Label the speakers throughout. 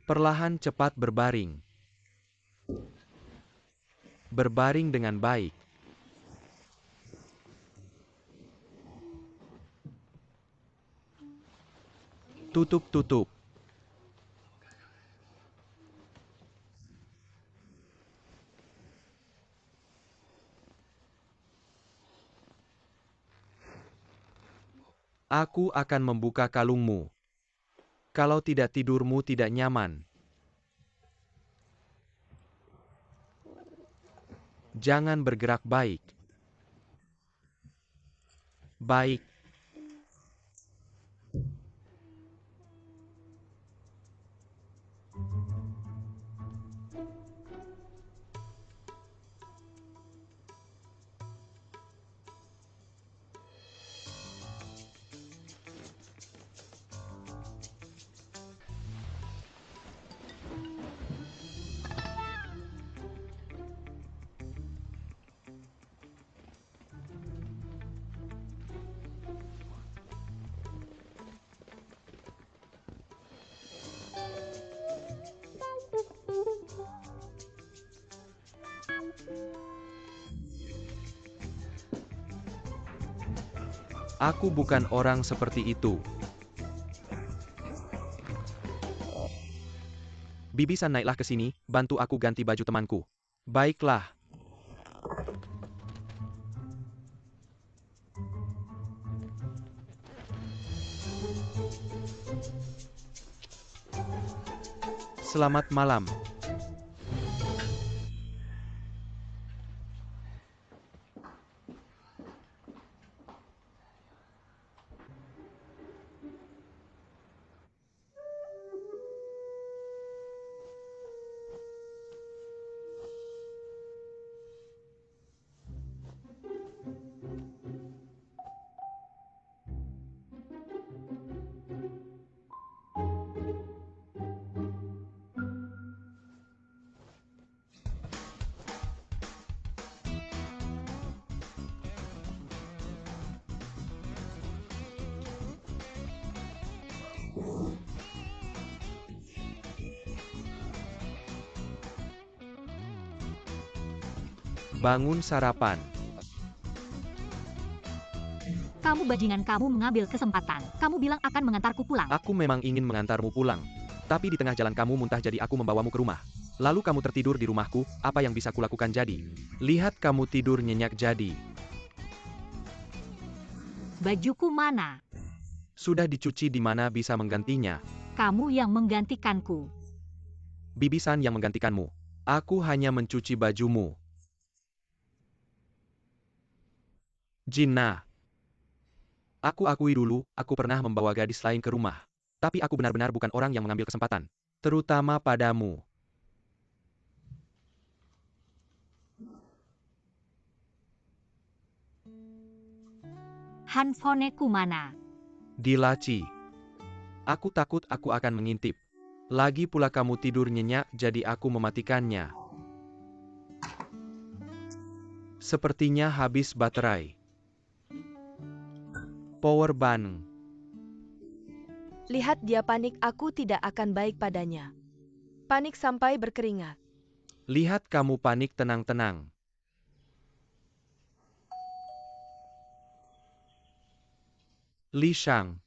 Speaker 1: Perlahan cepat berbaring. Berbaring dengan baik. Tutup. Aku akan membuka kalungmu. Kalau tidak tidurmu tidak nyaman. Jangan bergerak baik. Baik. Aku bukan orang seperti itu. Bibi-san, naiklah ke sini, bantu aku ganti baju temanku. Baiklah. Selamat malam. Bangun sarapan.
Speaker 2: Kamu bajingan, kamu mengambil kesempatan. Kamu bilang akan mengantarku pulang.
Speaker 1: Aku memang ingin mengantarmu pulang. Tapi di tengah jalan kamu muntah, jadi aku membawamu ke rumah. Lalu kamu tertidur di rumahku, apa yang bisa kulakukan jadi? Lihat kamu tidur nyenyak jadi.
Speaker 2: Bajuku mana?
Speaker 1: Sudah dicuci, di mana bisa menggantinya?
Speaker 2: Kamu yang menggantikanku.
Speaker 1: Bibi-san yang menggantikanmu. Aku hanya mencuci bajumu. Jinna. Aku akui dulu, aku pernah membawa gadis lain ke rumah. Tapi aku benar-benar bukan orang yang mengambil kesempatan. Terutama padamu.
Speaker 2: Handphoneku mana?
Speaker 1: Di laci. Aku takut aku akan mengintip. Lagi pula kamu tidur nyenyak, jadi aku mematikannya. Sepertinya habis baterai. Power bank.
Speaker 3: Lihat dia panik, aku tidak akan baik padanya. Panik sampai berkeringat.
Speaker 1: Lihat kamu panik, tenang-tenang. Li Shang.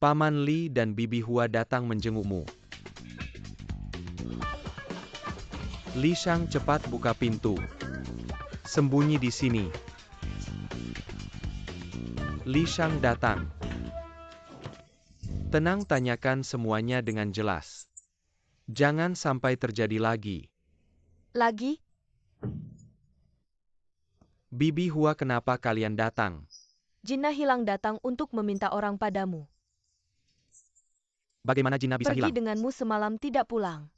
Speaker 1: Paman Li dan Bibi Hua datang menjengukmu. Li Shang cepat buka pintu. Sembunyi di sini. Li Shang datang. Tenang, tanyakan semuanya dengan jelas. Jangan sampai terjadi lagi.
Speaker 3: Lagi?
Speaker 1: Bibi Hua, kenapa kalian datang?
Speaker 3: Jinna hilang datang untuk meminta orang padamu.
Speaker 1: Bagaimana Jinna bisa
Speaker 3: Pergi
Speaker 1: hilang?
Speaker 3: denganmu semalam tidak pulang.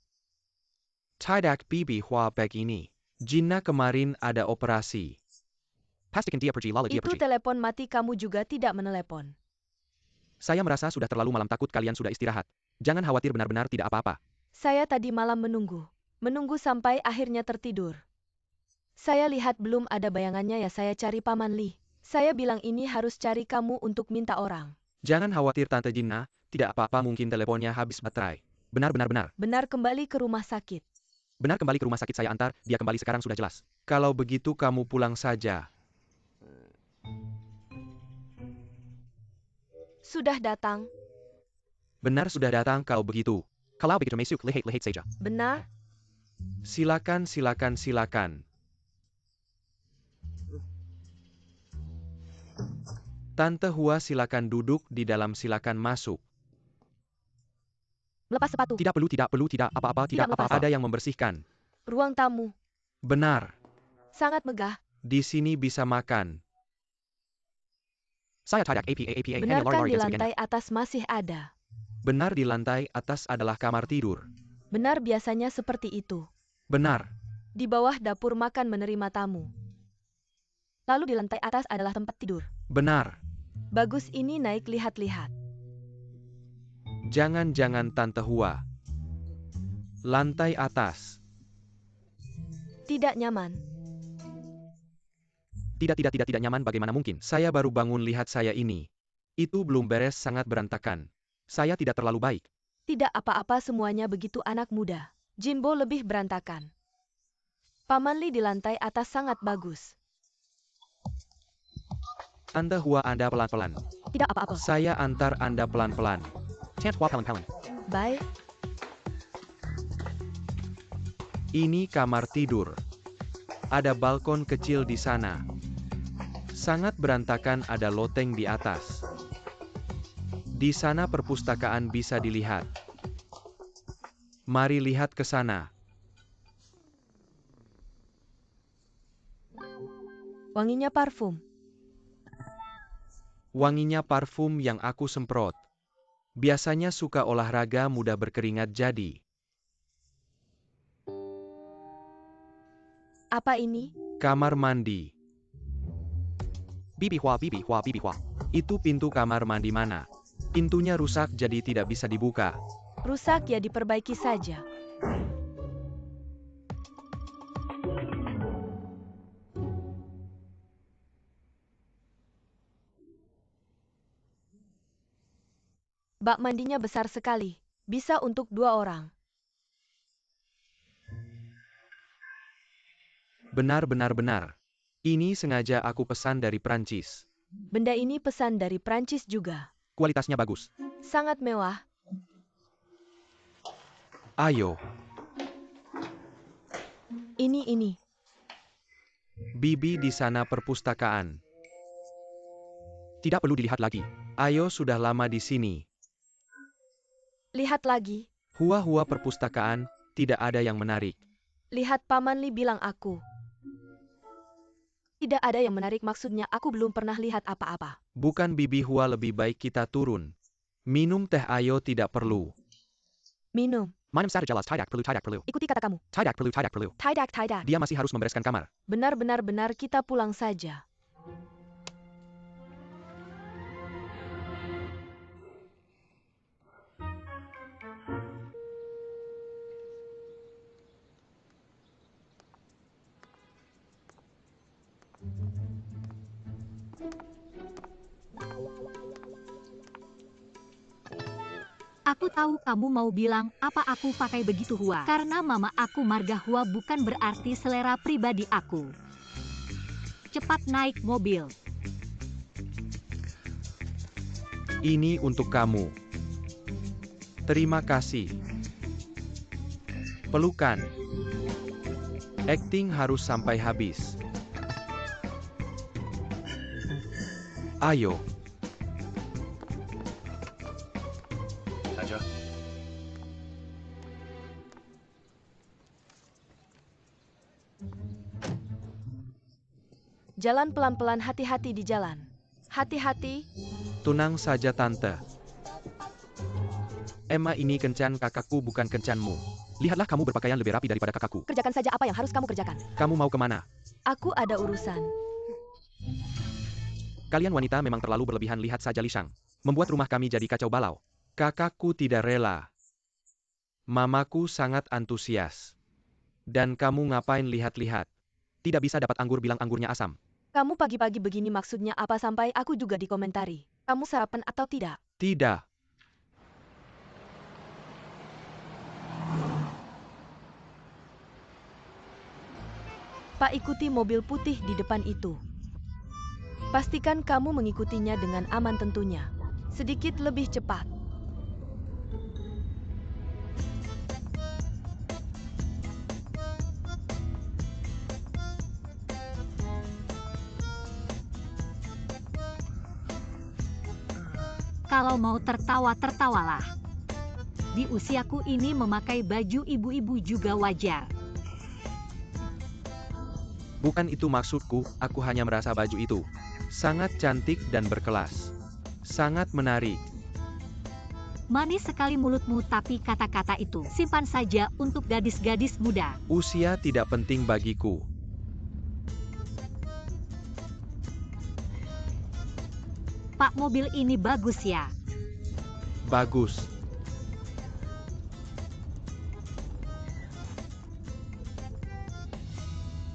Speaker 1: Tidak, Bibi Hua begini. Jinna kemarin ada operasi. Pastikan dia pergi, lalu dia
Speaker 3: Itu
Speaker 1: pergi.
Speaker 3: telepon mati, kamu juga tidak menelepon.
Speaker 1: Saya merasa sudah terlalu malam, takut kalian sudah istirahat. Jangan khawatir, benar-benar tidak apa-apa.
Speaker 3: Saya tadi malam menunggu. Menunggu sampai akhirnya tertidur. Saya lihat belum ada bayangannya, ya saya cari Paman Li. Saya bilang ini harus cari kamu untuk minta orang.
Speaker 1: Jangan khawatir Tante Jinna, tidak apa-apa, mungkin teleponnya habis baterai. Benar, benar, benar.
Speaker 3: Benar kembali ke rumah sakit.
Speaker 1: Benar kembali ke rumah sakit saya antar, dia kembali sekarang sudah jelas. Kalau begitu kamu pulang saja.
Speaker 3: Sudah datang.
Speaker 1: Benar sudah datang kalau begitu. Kalau begitu masuk, lihat saja.
Speaker 3: Benar?
Speaker 1: Silakan, silakan, silakan. Tante Hua silakan duduk di dalam, silakan masuk.
Speaker 3: Melepas sepatu.
Speaker 1: Tidak perlu, tidak apa-apa,
Speaker 3: Tidak
Speaker 1: tidak apa-apa.
Speaker 3: melepas.
Speaker 1: Ada yang membersihkan.
Speaker 3: Ruang tamu.
Speaker 1: Benar.
Speaker 3: Sangat megah.
Speaker 1: Di sini bisa makan. Saya tidak apa,
Speaker 3: Benarkan di lantai atas masih ada.
Speaker 1: Benar di lantai atas adalah kamar tidur.
Speaker 3: Benar biasanya seperti itu.
Speaker 1: Benar.
Speaker 3: Di bawah dapur makan menerima tamu. Lalu di lantai atas adalah tempat tidur.
Speaker 1: Benar.
Speaker 3: Bagus, ini naik lihat-lihat.
Speaker 1: Jangan-jangan Tante Hua. Lantai atas.
Speaker 3: Tidak nyaman.
Speaker 1: Tidak nyaman, bagaimana mungkin? Saya baru bangun, lihat saya ini. Itu belum beres, sangat berantakan. Saya tidak terlalu baik.
Speaker 3: Tidak apa-apa, semuanya begitu anak muda. Jimbo lebih berantakan. Paman Li di lantai atas sangat bagus.
Speaker 1: Tante Hua, Anda pelan-pelan.
Speaker 3: Tidak apa-apa.
Speaker 1: Saya antar Anda pelan-pelan. Chance Hua pelan-pelan.
Speaker 3: Baik.
Speaker 1: Ini kamar tidur. Ada balkon kecil di sana. Sangat berantakan, ada loteng di atas. Di sana perpustakaan bisa dilihat. Mari lihat ke sana.
Speaker 3: Wanginya parfum.
Speaker 1: Wanginya parfum yang aku semprot. Biasanya suka olahraga, mudah berkeringat jadi.
Speaker 3: Apa ini?
Speaker 1: Kamar mandi. Bibi Hua. Itu pintu kamar mandi mana? Pintunya rusak jadi tidak bisa dibuka.
Speaker 3: Rusak ya, diperbaiki saja. Bak mandinya besar sekali. Bisa untuk 2 orang.
Speaker 1: Benar. Ini sengaja aku pesan dari Prancis.
Speaker 3: Benda ini pesan dari Prancis juga.
Speaker 1: Kualitasnya bagus.
Speaker 3: Sangat mewah.
Speaker 1: Ayo.
Speaker 3: Ini.
Speaker 1: Bibi di sana perpustakaan. Tidak perlu dilihat lagi. Ayo, sudah lama di sini.
Speaker 3: Lihat lagi.
Speaker 1: Hua perpustakaan, tidak ada yang menarik.
Speaker 3: Lihat, Paman Li bilang aku. Tidak ada yang menarik, maksudnya aku belum pernah lihat apa-apa.
Speaker 1: Bukan Bibi Hua, lebih baik kita turun. Minum teh, ayo, tidak perlu.
Speaker 3: Minum.
Speaker 1: Minum saja jelas, tidak perlu.
Speaker 3: Ikuti kata kamu.
Speaker 1: Tidak perlu.
Speaker 3: Tidak.
Speaker 1: Dia masih harus membereskan kamar.
Speaker 3: Benar, kita pulang saja.
Speaker 2: Aku tahu kamu mau bilang apa aku pakai begitu Hua. Karena mama aku marga Hua bukan berarti selera pribadi aku. Cepat naik mobil.
Speaker 1: Ini untuk kamu. Terima kasih. Pelukan. Acting harus sampai habis. Ayo.
Speaker 3: Jalan pelan-pelan, hati-hati di jalan. Hati-hati.
Speaker 1: Tenang saja Tante. Emma, ini kencan kakakku bukan kencanmu. Lihatlah, kamu berpakaian lebih rapi daripada kakakku.
Speaker 3: Kerjakan saja apa yang harus kamu kerjakan.
Speaker 1: Kamu mau kemana?
Speaker 3: Aku ada urusan.
Speaker 1: Kalian wanita memang terlalu berlebihan, lihat saja Li Shang. Membuat rumah kami jadi kacau balau. Kakakku tidak rela. Mamaku sangat antusias. Dan kamu ngapain lihat-lihat? Tidak bisa dapat anggur, bilang anggurnya asam.
Speaker 3: Kamu pagi-pagi begini maksudnya apa, sampai aku juga dikomentari. Kamu sarapan atau tidak?
Speaker 1: Tidak.
Speaker 3: Pak, ikuti mobil putih di depan itu. Pastikan kamu mengikutinya dengan aman tentunya. Sedikit lebih cepat.
Speaker 2: Kalau mau tertawa, tertawalah. Di usiaku ini memakai baju ibu-ibu juga wajar.
Speaker 1: Bukan itu maksudku, aku hanya merasa baju itu sangat cantik dan berkelas. Sangat menarik.
Speaker 2: Manis sekali mulutmu, tapi kata-kata itu simpan saja untuk gadis-gadis muda.
Speaker 1: Usia tidak penting bagiku.
Speaker 2: Pak, mobil ini bagus ya.
Speaker 1: Bagus.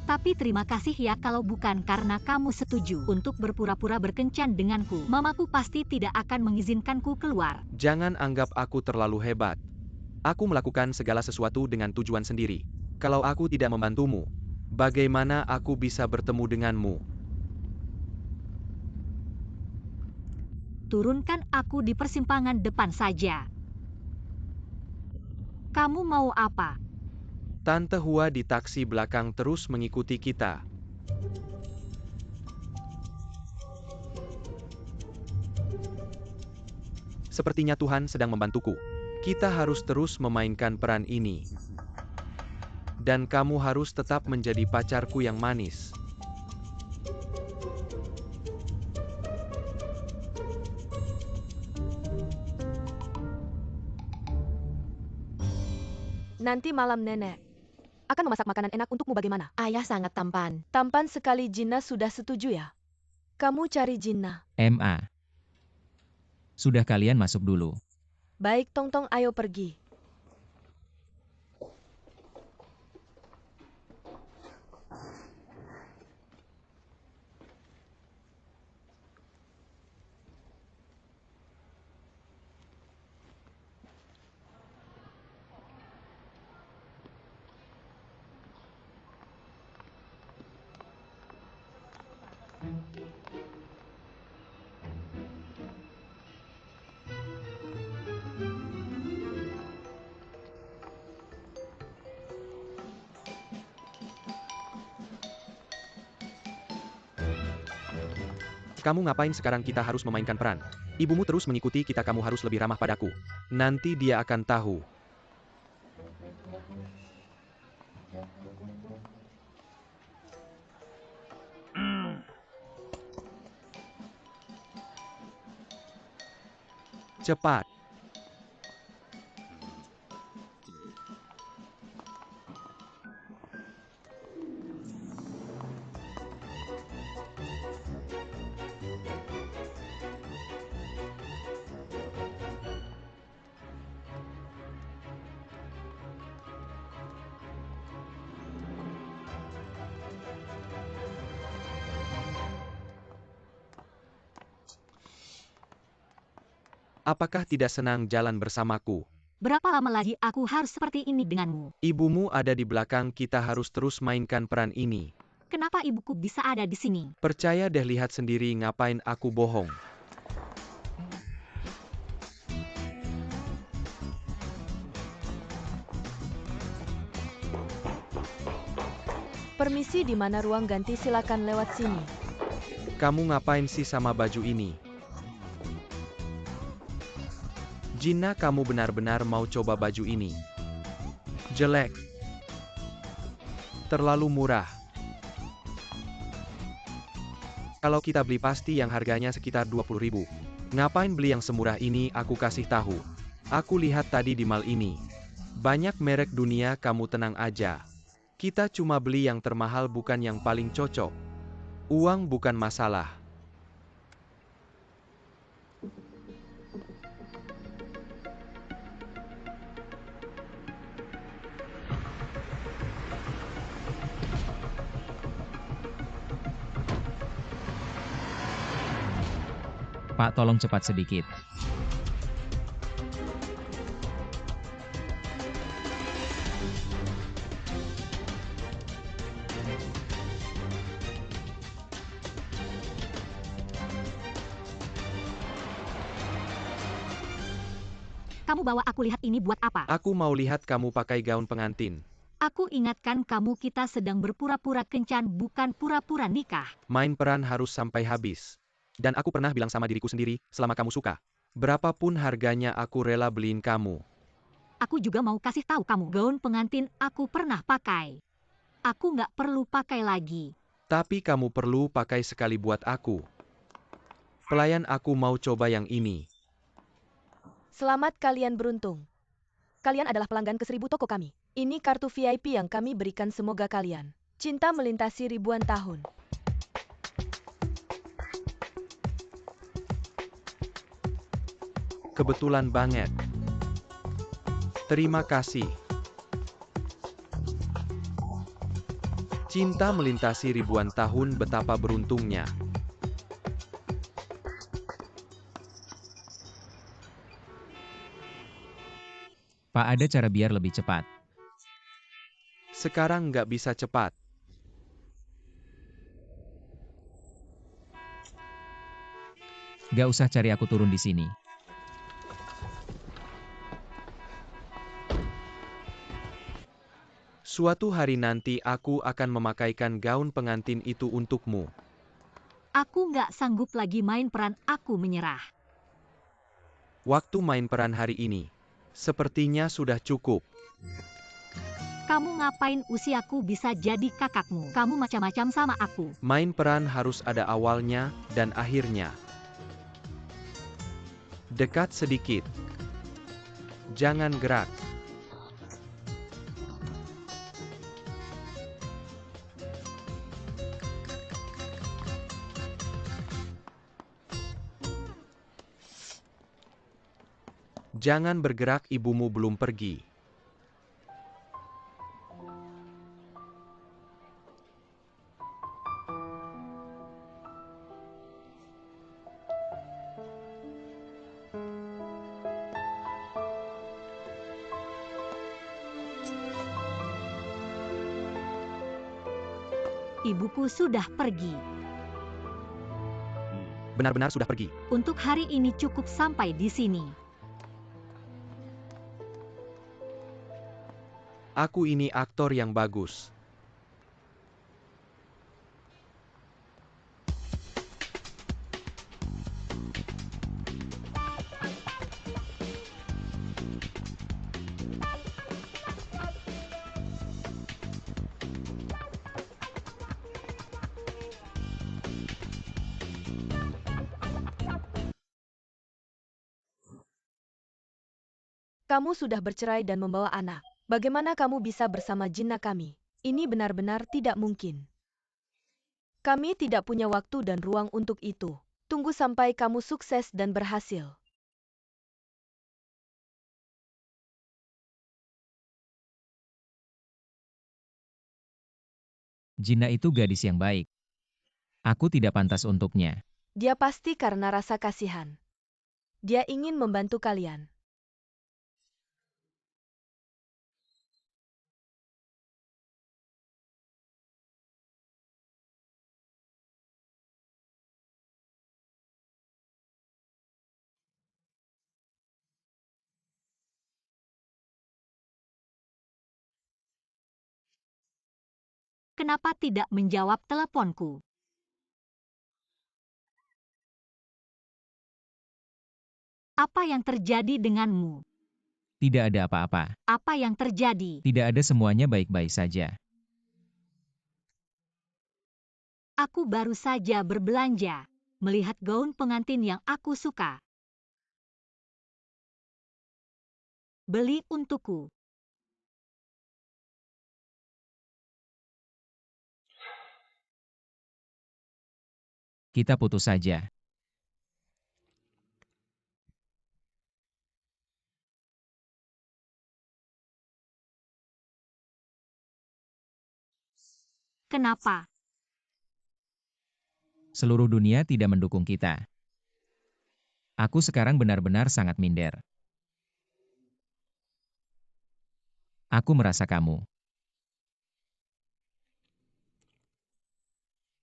Speaker 2: Tapi terima kasih ya, kalau bukan karena kamu setuju untuk berpura-pura berkencan denganku, mamaku pasti tidak akan mengizinkanku keluar.
Speaker 1: Jangan anggap aku terlalu hebat. Aku melakukan segala sesuatu dengan tujuan sendiri. Kalau aku tidak membantumu, bagaimana aku bisa bertemu denganmu?
Speaker 2: Turunkan aku di persimpangan depan saja. Kamu mau apa?
Speaker 1: Tante Hua di taksi belakang terus mengikuti kita. Sepertinya Tuhan sedang membantuku. Kita harus terus memainkan peran ini. Dan kamu harus tetap menjadi pacarku yang manis.
Speaker 3: Nanti malam nenek akan memasak makanan enak untukmu, bagaimana?
Speaker 4: Ayah sangat tampan.
Speaker 3: Tampan sekali. Jina sudah setuju ya? Kamu cari Jina.
Speaker 5: MA. Sudah, kalian masuk dulu.
Speaker 3: Baik Tongtong, ayo pergi.
Speaker 1: Kamu ngapain sekarang? Kita harus memainkan peran. Ibumu terus mengikuti kita, kamu harus lebih ramah padaku. Nanti dia akan tahu. Cepat. Apakah tidak senang jalan bersamaku?
Speaker 2: Berapa lama lagi aku harus seperti ini denganmu?
Speaker 1: Ibumu ada di belakang, kita harus terus mainkan peran ini.
Speaker 2: Kenapa ibuku bisa ada di sini?
Speaker 1: Percaya deh, lihat sendiri, ngapain aku bohong.
Speaker 3: Permisi, di mana ruang ganti? Silakan lewat sini.
Speaker 1: Kamu ngapain sih sama baju ini? Jina, kamu benar-benar mau coba baju ini? Jelek. Terlalu murah. Kalau kita beli pasti yang harganya sekitar 20.000. Ngapain beli yang semurah ini? Aku kasih tahu. Aku lihat tadi di mall ini. Banyak merek dunia, kamu tenang aja. Kita cuma beli yang termahal, bukan yang paling cocok. Uang bukan masalah.
Speaker 5: Pak, tolong cepat sedikit.
Speaker 2: Kamu bawa aku lihat ini buat apa?
Speaker 1: Aku mau lihat kamu pakai gaun pengantin.
Speaker 2: Aku ingatkan kamu kita sedang berpura-pura kencan bukan pura-pura nikah.
Speaker 1: Main peran harus sampai habis. Dan aku pernah bilang sama diriku sendiri, selama kamu suka. Berapapun harganya aku rela beliin kamu.
Speaker 2: Aku juga mau kasih tahu kamu, gaun pengantin aku pernah pakai. Aku nggak perlu pakai lagi.
Speaker 1: Tapi kamu perlu pakai sekali buat aku. Pelayan aku mau coba yang ini.
Speaker 3: Selamat kalian beruntung. Kalian adalah pelanggan ke 1000 toko kami. Ini kartu VIP yang kami berikan semoga kalian. Cinta melintasi ribuan tahun.
Speaker 1: Kebetulan banget. Terima kasih. Cinta melintasi ribuan tahun, betapa beruntungnya.
Speaker 5: Pak, ada cara biar lebih cepat.
Speaker 1: Sekarang nggak bisa cepat.
Speaker 5: Gak usah cari aku turun di sini.
Speaker 1: Suatu hari nanti aku akan memakaikan gaun pengantin itu untukmu.
Speaker 2: Aku nggak sanggup lagi main peran aku menyerah.
Speaker 1: Waktu main peran hari ini, sepertinya sudah cukup.
Speaker 2: Kamu ngapain usiaku bisa jadi kakakmu? Kamu macam-macam sama aku.
Speaker 1: Main peran harus ada awalnya dan akhirnya. Dekat sedikit. Jangan gerak. Jangan bergerak, ibumu belum pergi.
Speaker 2: Ibuku sudah pergi.
Speaker 1: Benar-benar sudah pergi.
Speaker 2: Untuk hari ini cukup sampai di sini.
Speaker 1: Aku ini aktor yang bagus.
Speaker 3: Kamu sudah bercerai dan membawa anak. Bagaimana kamu bisa bersama Jinna kami? Ini benar-benar tidak mungkin. Kami tidak punya waktu dan ruang untuk itu. Tunggu sampai kamu sukses dan berhasil.
Speaker 5: Jinna itu gadis yang baik. Aku tidak pantas untuknya.
Speaker 3: Dia pasti karena rasa kasihan. Dia ingin membantu kalian.
Speaker 2: Kenapa tidak menjawab teleponku? Apa yang terjadi denganmu?
Speaker 5: Tidak ada apa-apa.
Speaker 2: Apa yang terjadi?
Speaker 5: Tidak ada, semuanya baik-baik saja.
Speaker 2: Aku baru saja berbelanja, melihat gaun pengantin yang aku suka. Beli untukku.
Speaker 5: Kita putus saja.
Speaker 2: Kenapa?
Speaker 5: Seluruh dunia tidak mendukung kita. Aku sekarang benar-benar sangat minder. Aku merasa kamu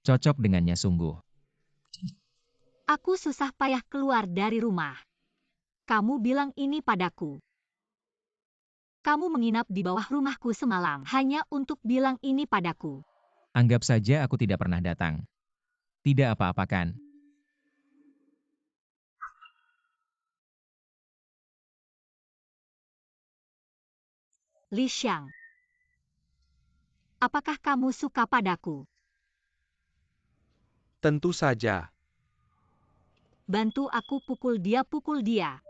Speaker 5: cocok dengannya sungguh.
Speaker 2: Aku susah payah keluar dari rumah. kamu bilang ini padaku? Kamu menginap di bawah rumahku semalam hanya untuk bilang ini padaku.
Speaker 5: Anggap saja aku tidak pernah datang. Tidak apa-apa kan?
Speaker 2: Li Xiang, apakah kamu suka padaku?
Speaker 1: Tentu saja.
Speaker 2: Bantu aku pukul dia, pukul dia.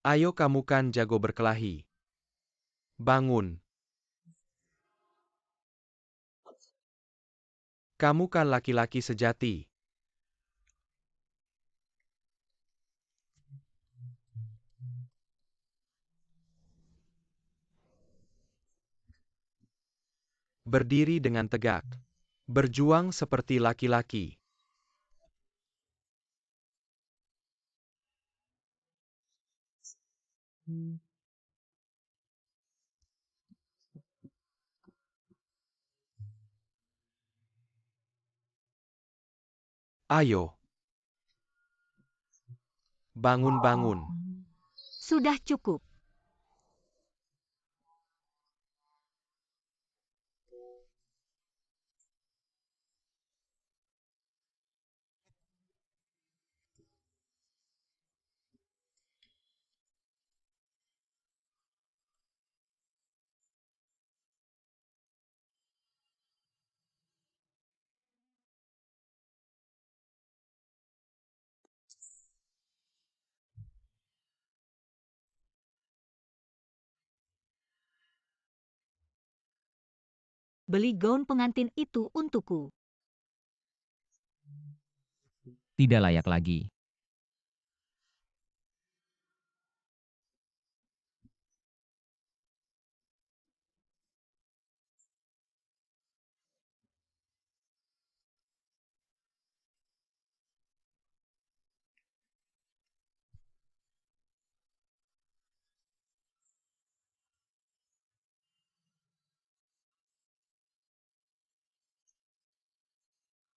Speaker 1: Ayo kamu kan jago berkelahi. Bangun. Kamu kan laki-laki sejati. Berdiri dengan tegak. Berjuang seperti laki-laki. Ayo. Bangun-bangun.
Speaker 2: Sudah cukup. Beli gaun pengantin itu untukku.
Speaker 5: Tidak layak lagi.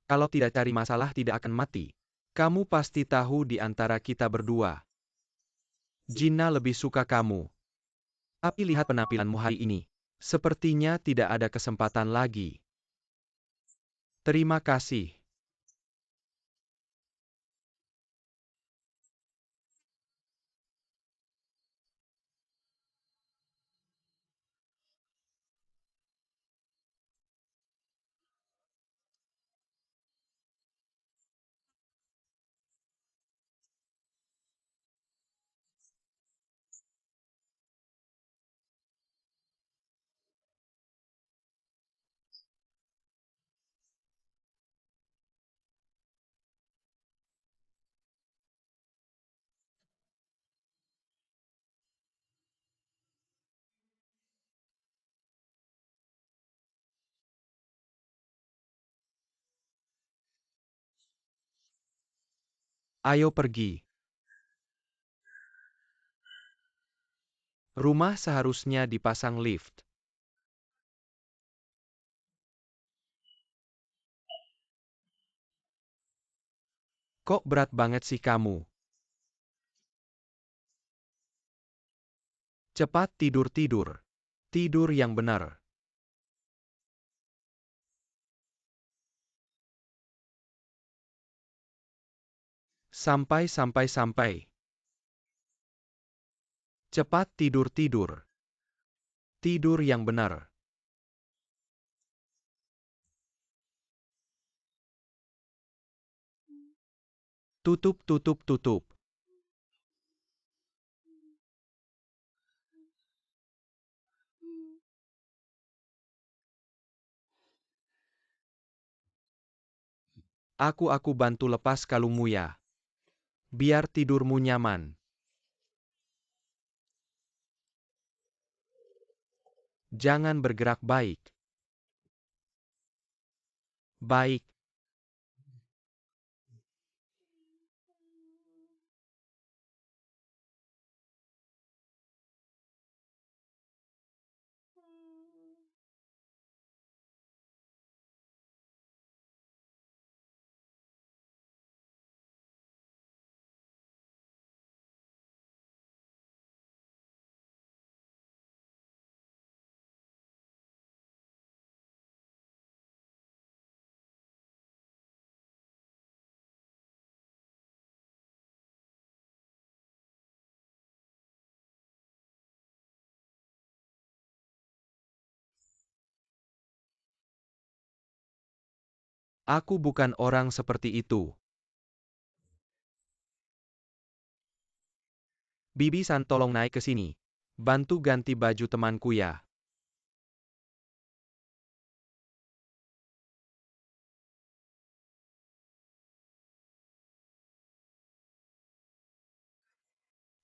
Speaker 1: Kalau tidak cari masalah tidak akan mati. Kamu pasti tahu di antara kita berdua. Gina lebih suka kamu. Tapi lihat penampilanmu hari ini. Sepertinya tidak ada kesempatan lagi. Terima kasih. Ayo pergi. Rumah seharusnya dipasang lift. Kok berat banget sih kamu? Cepat tidur-tidur. Tidur yang benar. Sampai. Cepat tidur-tidur. Tidur yang benar. Tutup. Aku bantu lepas kalungmu ya. Biar tidurmu nyaman. Jangan bergerak baik. Baik. Aku bukan orang seperti itu. Bibi-san tolong naik ke sini. Bantu ganti baju temanku ya.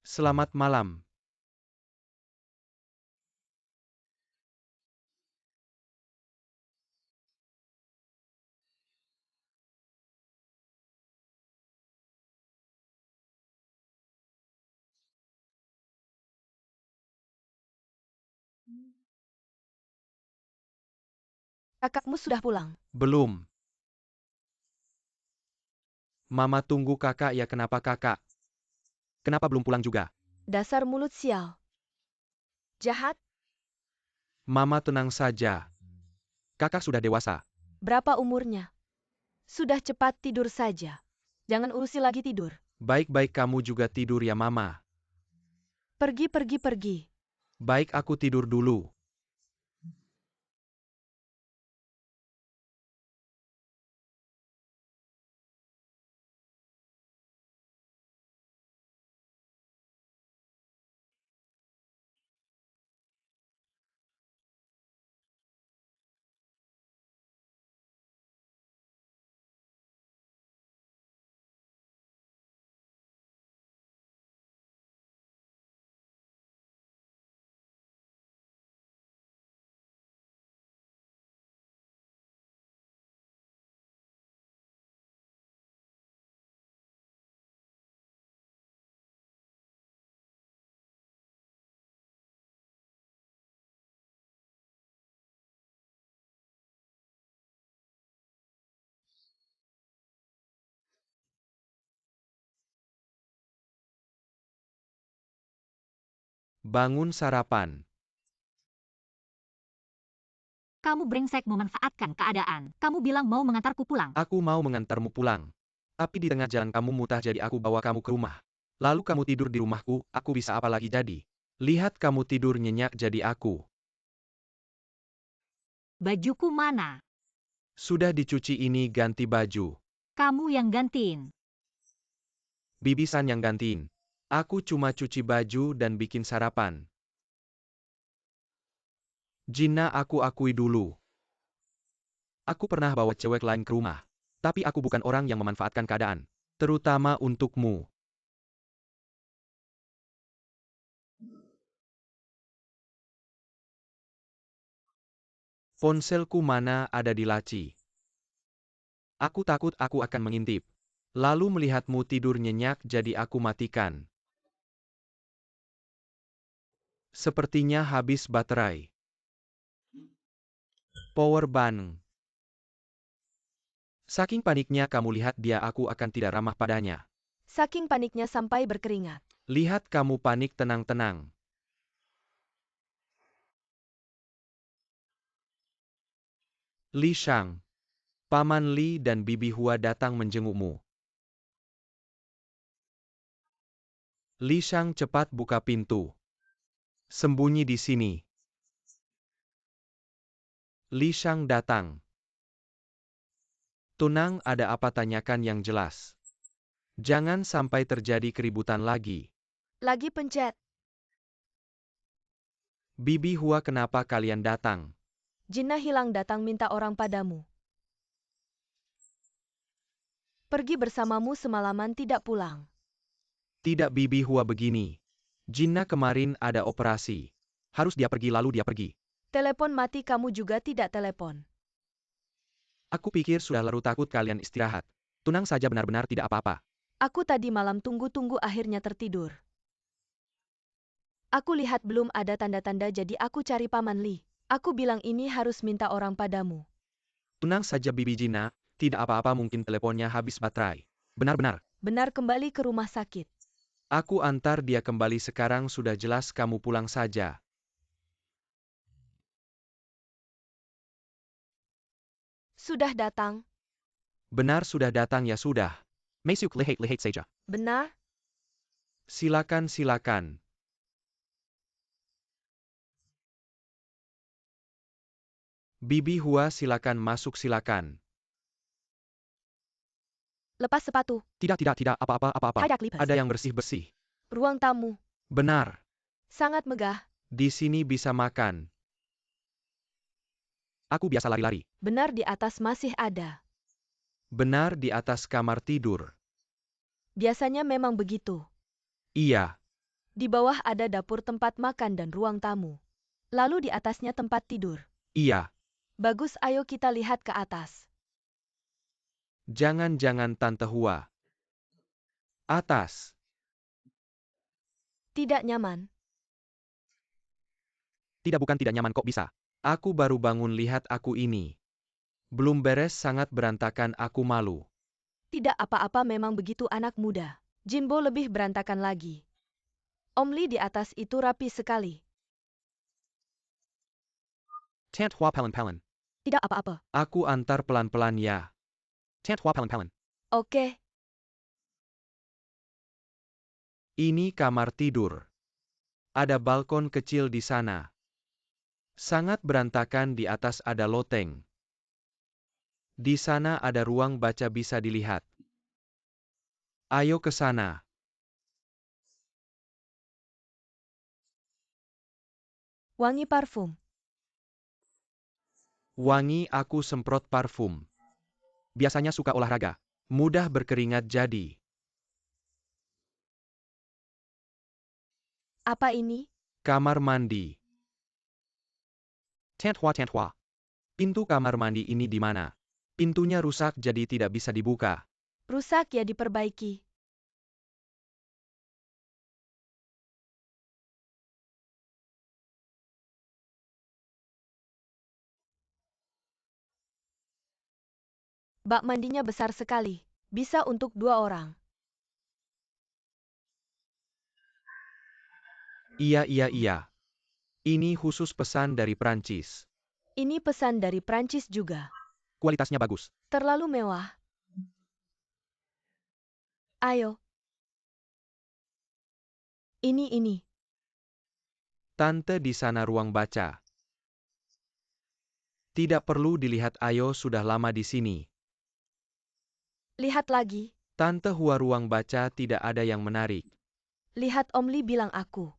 Speaker 1: Selamat malam.
Speaker 3: Kakakmu sudah pulang.
Speaker 1: Belum. Mama tunggu kakak ya, kenapa kakak? Kenapa belum pulang juga?
Speaker 3: Dasar mulut sial. Jahat,
Speaker 1: Mama tenang saja. Kakak sudah dewasa.
Speaker 3: berapa umurnya? Sudah cepat tidur saja. Jangan urusi lagi tidur.
Speaker 1: Baik-baik kamu juga tidur ya Mama.
Speaker 3: Pergi, pergi, pergi.
Speaker 1: Baik aku tidur dulu. Bangun sarapan.
Speaker 2: Kamu brengsek memanfaatkan keadaan. Kamu bilang mau mengantarku pulang.
Speaker 1: Aku mau mengantarmu pulang. Tapi di tengah jalan kamu muntah jadi aku bawa kamu ke rumah. Lalu kamu tidur di rumahku, aku bisa apa lagi jadi? Lihat kamu tidur nyenyak jadi aku.
Speaker 2: Bajuku mana?
Speaker 1: Sudah dicuci ini ganti baju.
Speaker 2: Kamu yang gantiin.
Speaker 1: Bibi-san yang gantiin. Aku cuma cuci baju dan bikin sarapan. Gina, aku akui dulu. Aku pernah bawa cewek lain ke rumah. Tapi aku bukan orang yang memanfaatkan keadaan. Terutama untukmu. Ponselku mana ada di laci. Aku takut aku akan mengintip. Lalu melihatmu tidur nyenyak jadi aku matikan. Sepertinya habis baterai. Power bank. Saking paniknya kamu lihat dia, aku akan tidak ramah padanya.
Speaker 3: Saking paniknya sampai berkeringat.
Speaker 1: Lihat kamu panik, tenang-tenang. Li Shang. Paman Li dan Bibi Hua datang menjengukmu. Li Shang cepat buka pintu. Sembunyi di sini. Li Shang datang. Tunang, ada apa, tanyakan yang jelas. Jangan sampai terjadi keributan lagi.
Speaker 3: Lagi pencet.
Speaker 1: Bibi Hua, kenapa kalian datang?
Speaker 3: Jinna hilang datang minta orang padamu. Pergi bersamamu semalaman tidak pulang.
Speaker 1: Tidak Bibi Hua, begini. Jinna kemarin ada operasi. Harus dia pergi lalu dia pergi.
Speaker 3: Telepon mati kamu juga tidak telepon.
Speaker 1: Aku pikir sudah larut, takut kalian istirahat. Tunang saja, benar-benar tidak apa-apa.
Speaker 3: Aku tadi malam tunggu-tunggu akhirnya tertidur. Aku lihat belum ada tanda-tanda jadi aku cari Paman Li. Aku bilang ini harus minta orang padamu.
Speaker 1: Tunang saja Bibi Jinna, tidak apa-apa, mungkin teleponnya habis baterai. Benar-benar.
Speaker 3: Benar, kembali ke rumah sakit.
Speaker 1: Aku antar dia kembali sekarang, sudah jelas kamu pulang saja.
Speaker 3: Sudah datang.
Speaker 1: Benar sudah datang ya sudah. Masuk, lihat saja.
Speaker 3: Benar?
Speaker 1: Silakan, silakan. Bibi Hua, silakan masuk, silakan.
Speaker 3: Lepas sepatu.
Speaker 1: Tidak, apa-apa.
Speaker 3: Tidak lipas.
Speaker 1: Ada yang bersih-bersih.
Speaker 3: Ruang tamu.
Speaker 1: Benar.
Speaker 3: Sangat megah.
Speaker 1: Di sini bisa makan. Aku biasa lari-lari.
Speaker 3: Benar di atas masih ada.
Speaker 1: Benar di atas kamar tidur.
Speaker 3: Biasanya memang begitu.
Speaker 1: Iya.
Speaker 3: Di bawah ada dapur tempat makan dan ruang tamu. Lalu di atasnya tempat tidur.
Speaker 1: Iya.
Speaker 3: Bagus, ayo kita lihat ke atas.
Speaker 1: Jangan-jangan Tante Hua. Atas.
Speaker 3: Tidak nyaman.
Speaker 1: Bukan tidak nyaman, kok bisa. Aku baru bangun, lihat aku ini. Belum beres, sangat berantakan, aku malu.
Speaker 3: Tidak apa-apa, memang begitu anak muda. Jinbo lebih berantakan lagi. Om Li di atas itu rapi sekali.
Speaker 1: Tante Hua pelan-pelan.
Speaker 3: Tidak apa-apa.
Speaker 1: Aku antar pelan-pelan ya. Tante Hua pelan-pelan.
Speaker 3: Oke.
Speaker 1: Ini kamar tidur. Ada balkon kecil di sana. Sangat berantakan, di atas ada loteng. Di sana ada ruang baca, bisa dilihat. Ayo ke sana.
Speaker 3: Wangi parfum.
Speaker 1: Wangi, aku semprot parfum. Biasanya suka olahraga. Mudah berkeringat jadi.
Speaker 3: Apa ini?
Speaker 1: Kamar mandi. Tante Hua. Pintu kamar mandi ini di mana? Pintunya rusak jadi tidak bisa dibuka.
Speaker 3: Rusak ya, diperbaiki. Bak mandinya besar sekali. Bisa untuk 2 orang.
Speaker 1: Iya. Ini khusus pesan dari Prancis.
Speaker 3: Ini pesan dari Prancis juga.
Speaker 1: Kualitasnya bagus.
Speaker 3: Terlalu mewah. Ayo. Ini.
Speaker 1: Tante, di sana ruang baca. Tidak perlu dilihat, ayo, sudah lama di sini.
Speaker 3: Lihat lagi.
Speaker 1: Tante Hua, ruang baca tidak ada yang menarik.
Speaker 3: Lihat, Om Li bilang aku.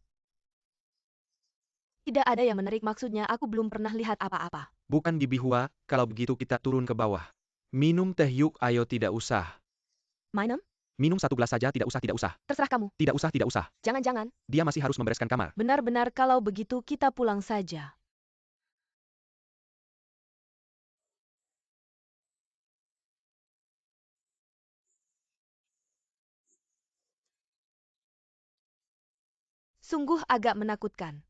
Speaker 3: Tidak ada yang menarik, maksudnya aku belum pernah lihat apa-apa.
Speaker 1: Bukan Bibi Hua, kalau begitu kita turun ke bawah. Minum teh yuk, ayo, tidak usah.
Speaker 3: Minum?
Speaker 1: Minum 1 gelas saja, tidak usah.
Speaker 3: Terserah kamu.
Speaker 1: Tidak usah.
Speaker 3: Jangan.
Speaker 1: Dia masih harus membereskan kamar.
Speaker 3: Benar-benar, kalau begitu kita pulang saja. Sungguh agak menakutkan.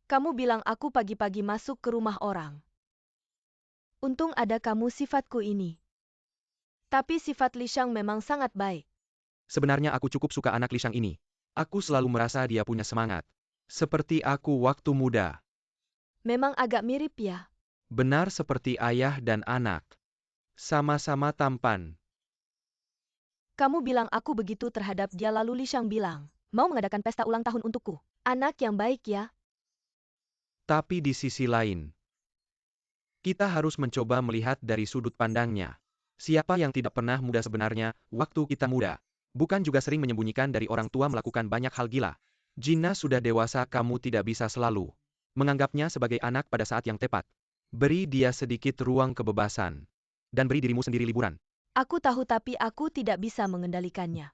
Speaker 3: Kamu bilang aku pagi-pagi masuk ke rumah orang. Untung ada kamu, sifatku ini. Tapi sifat Li Shang memang sangat baik.
Speaker 1: Sebenarnya aku cukup suka anak Li Shang ini. Aku selalu merasa dia punya semangat. Seperti aku waktu muda.
Speaker 3: Memang agak mirip ya.
Speaker 1: Benar, seperti ayah dan anak. Sama-sama tampan.
Speaker 3: Kamu bilang aku begitu terhadap dia, lalu Li Shang bilang, mau mengadakan pesta ulang tahun untukku. Anak yang baik ya.
Speaker 1: Tapi di sisi lain, kita harus mencoba melihat dari sudut pandangnya. Siapa yang tidak pernah muda sebenarnya, waktu kita muda? Bukan juga sering menyembunyikan dari orang tua melakukan banyak hal gila. Gina sudah dewasa, kamu tidak bisa selalu menganggapnya sebagai anak pada saat yang tepat. Beri dia sedikit ruang kebebasan. Dan beri dirimu sendiri liburan.
Speaker 3: Aku tahu, tapi aku tidak bisa mengendalikannya.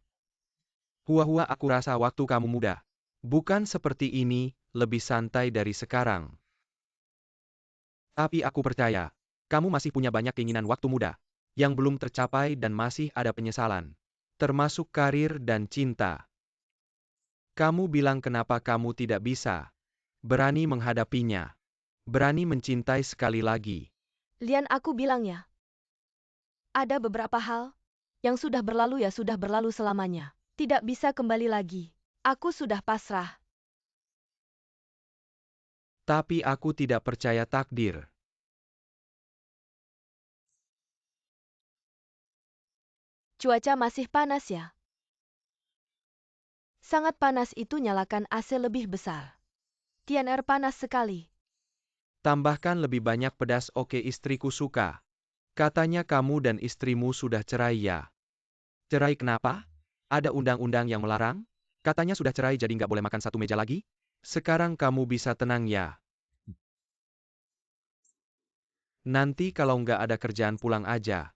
Speaker 1: Hua, aku rasa waktu kamu muda. Bukan seperti ini, lebih santai dari sekarang. Tapi aku percaya, kamu masih punya banyak keinginan waktu muda, yang belum tercapai dan masih ada penyesalan. Termasuk karir dan cinta. Kamu bilang kenapa kamu tidak bisa berani menghadapinya. Berani mencintai sekali lagi.
Speaker 3: Lian, aku bilang ya. Ada beberapa hal yang sudah berlalu ya sudah berlalu selamanya. Tidak bisa kembali lagi. Aku sudah pasrah.
Speaker 1: Tapi aku tidak percaya takdir.
Speaker 3: Cuaca masih panas ya. Sangat panas itu, nyalakan AC lebih besar. Tian'er panas sekali.
Speaker 1: Tambahkan lebih banyak pedas, oke, istriku suka. Katanya kamu dan istrimu sudah cerai ya. Cerai kenapa? Ada undang-undang yang melarang? Katanya sudah cerai jadi nggak boleh makan satu meja lagi? Sekarang kamu bisa tenang ya. Nanti kalau nggak ada kerjaan pulang aja.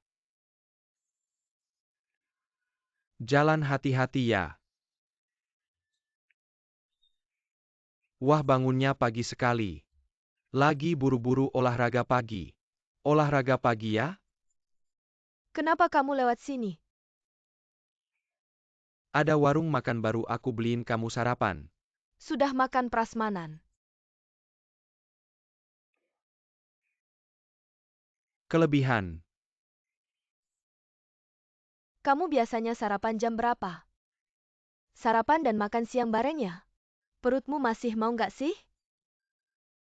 Speaker 1: Jalan hati-hati ya. Wah bangunnya pagi sekali. Lagi buru-buru olahraga pagi. Olahraga pagi ya?
Speaker 3: Kenapa kamu lewat sini?
Speaker 1: Ada warung makan baru aku beliin kamu sarapan.
Speaker 3: Sudah makan prasmanan.
Speaker 1: Kelebihan.
Speaker 3: Kamu biasanya sarapan jam berapa? Sarapan dan makan siang bareng ya? Perutmu masih mau nggak sih?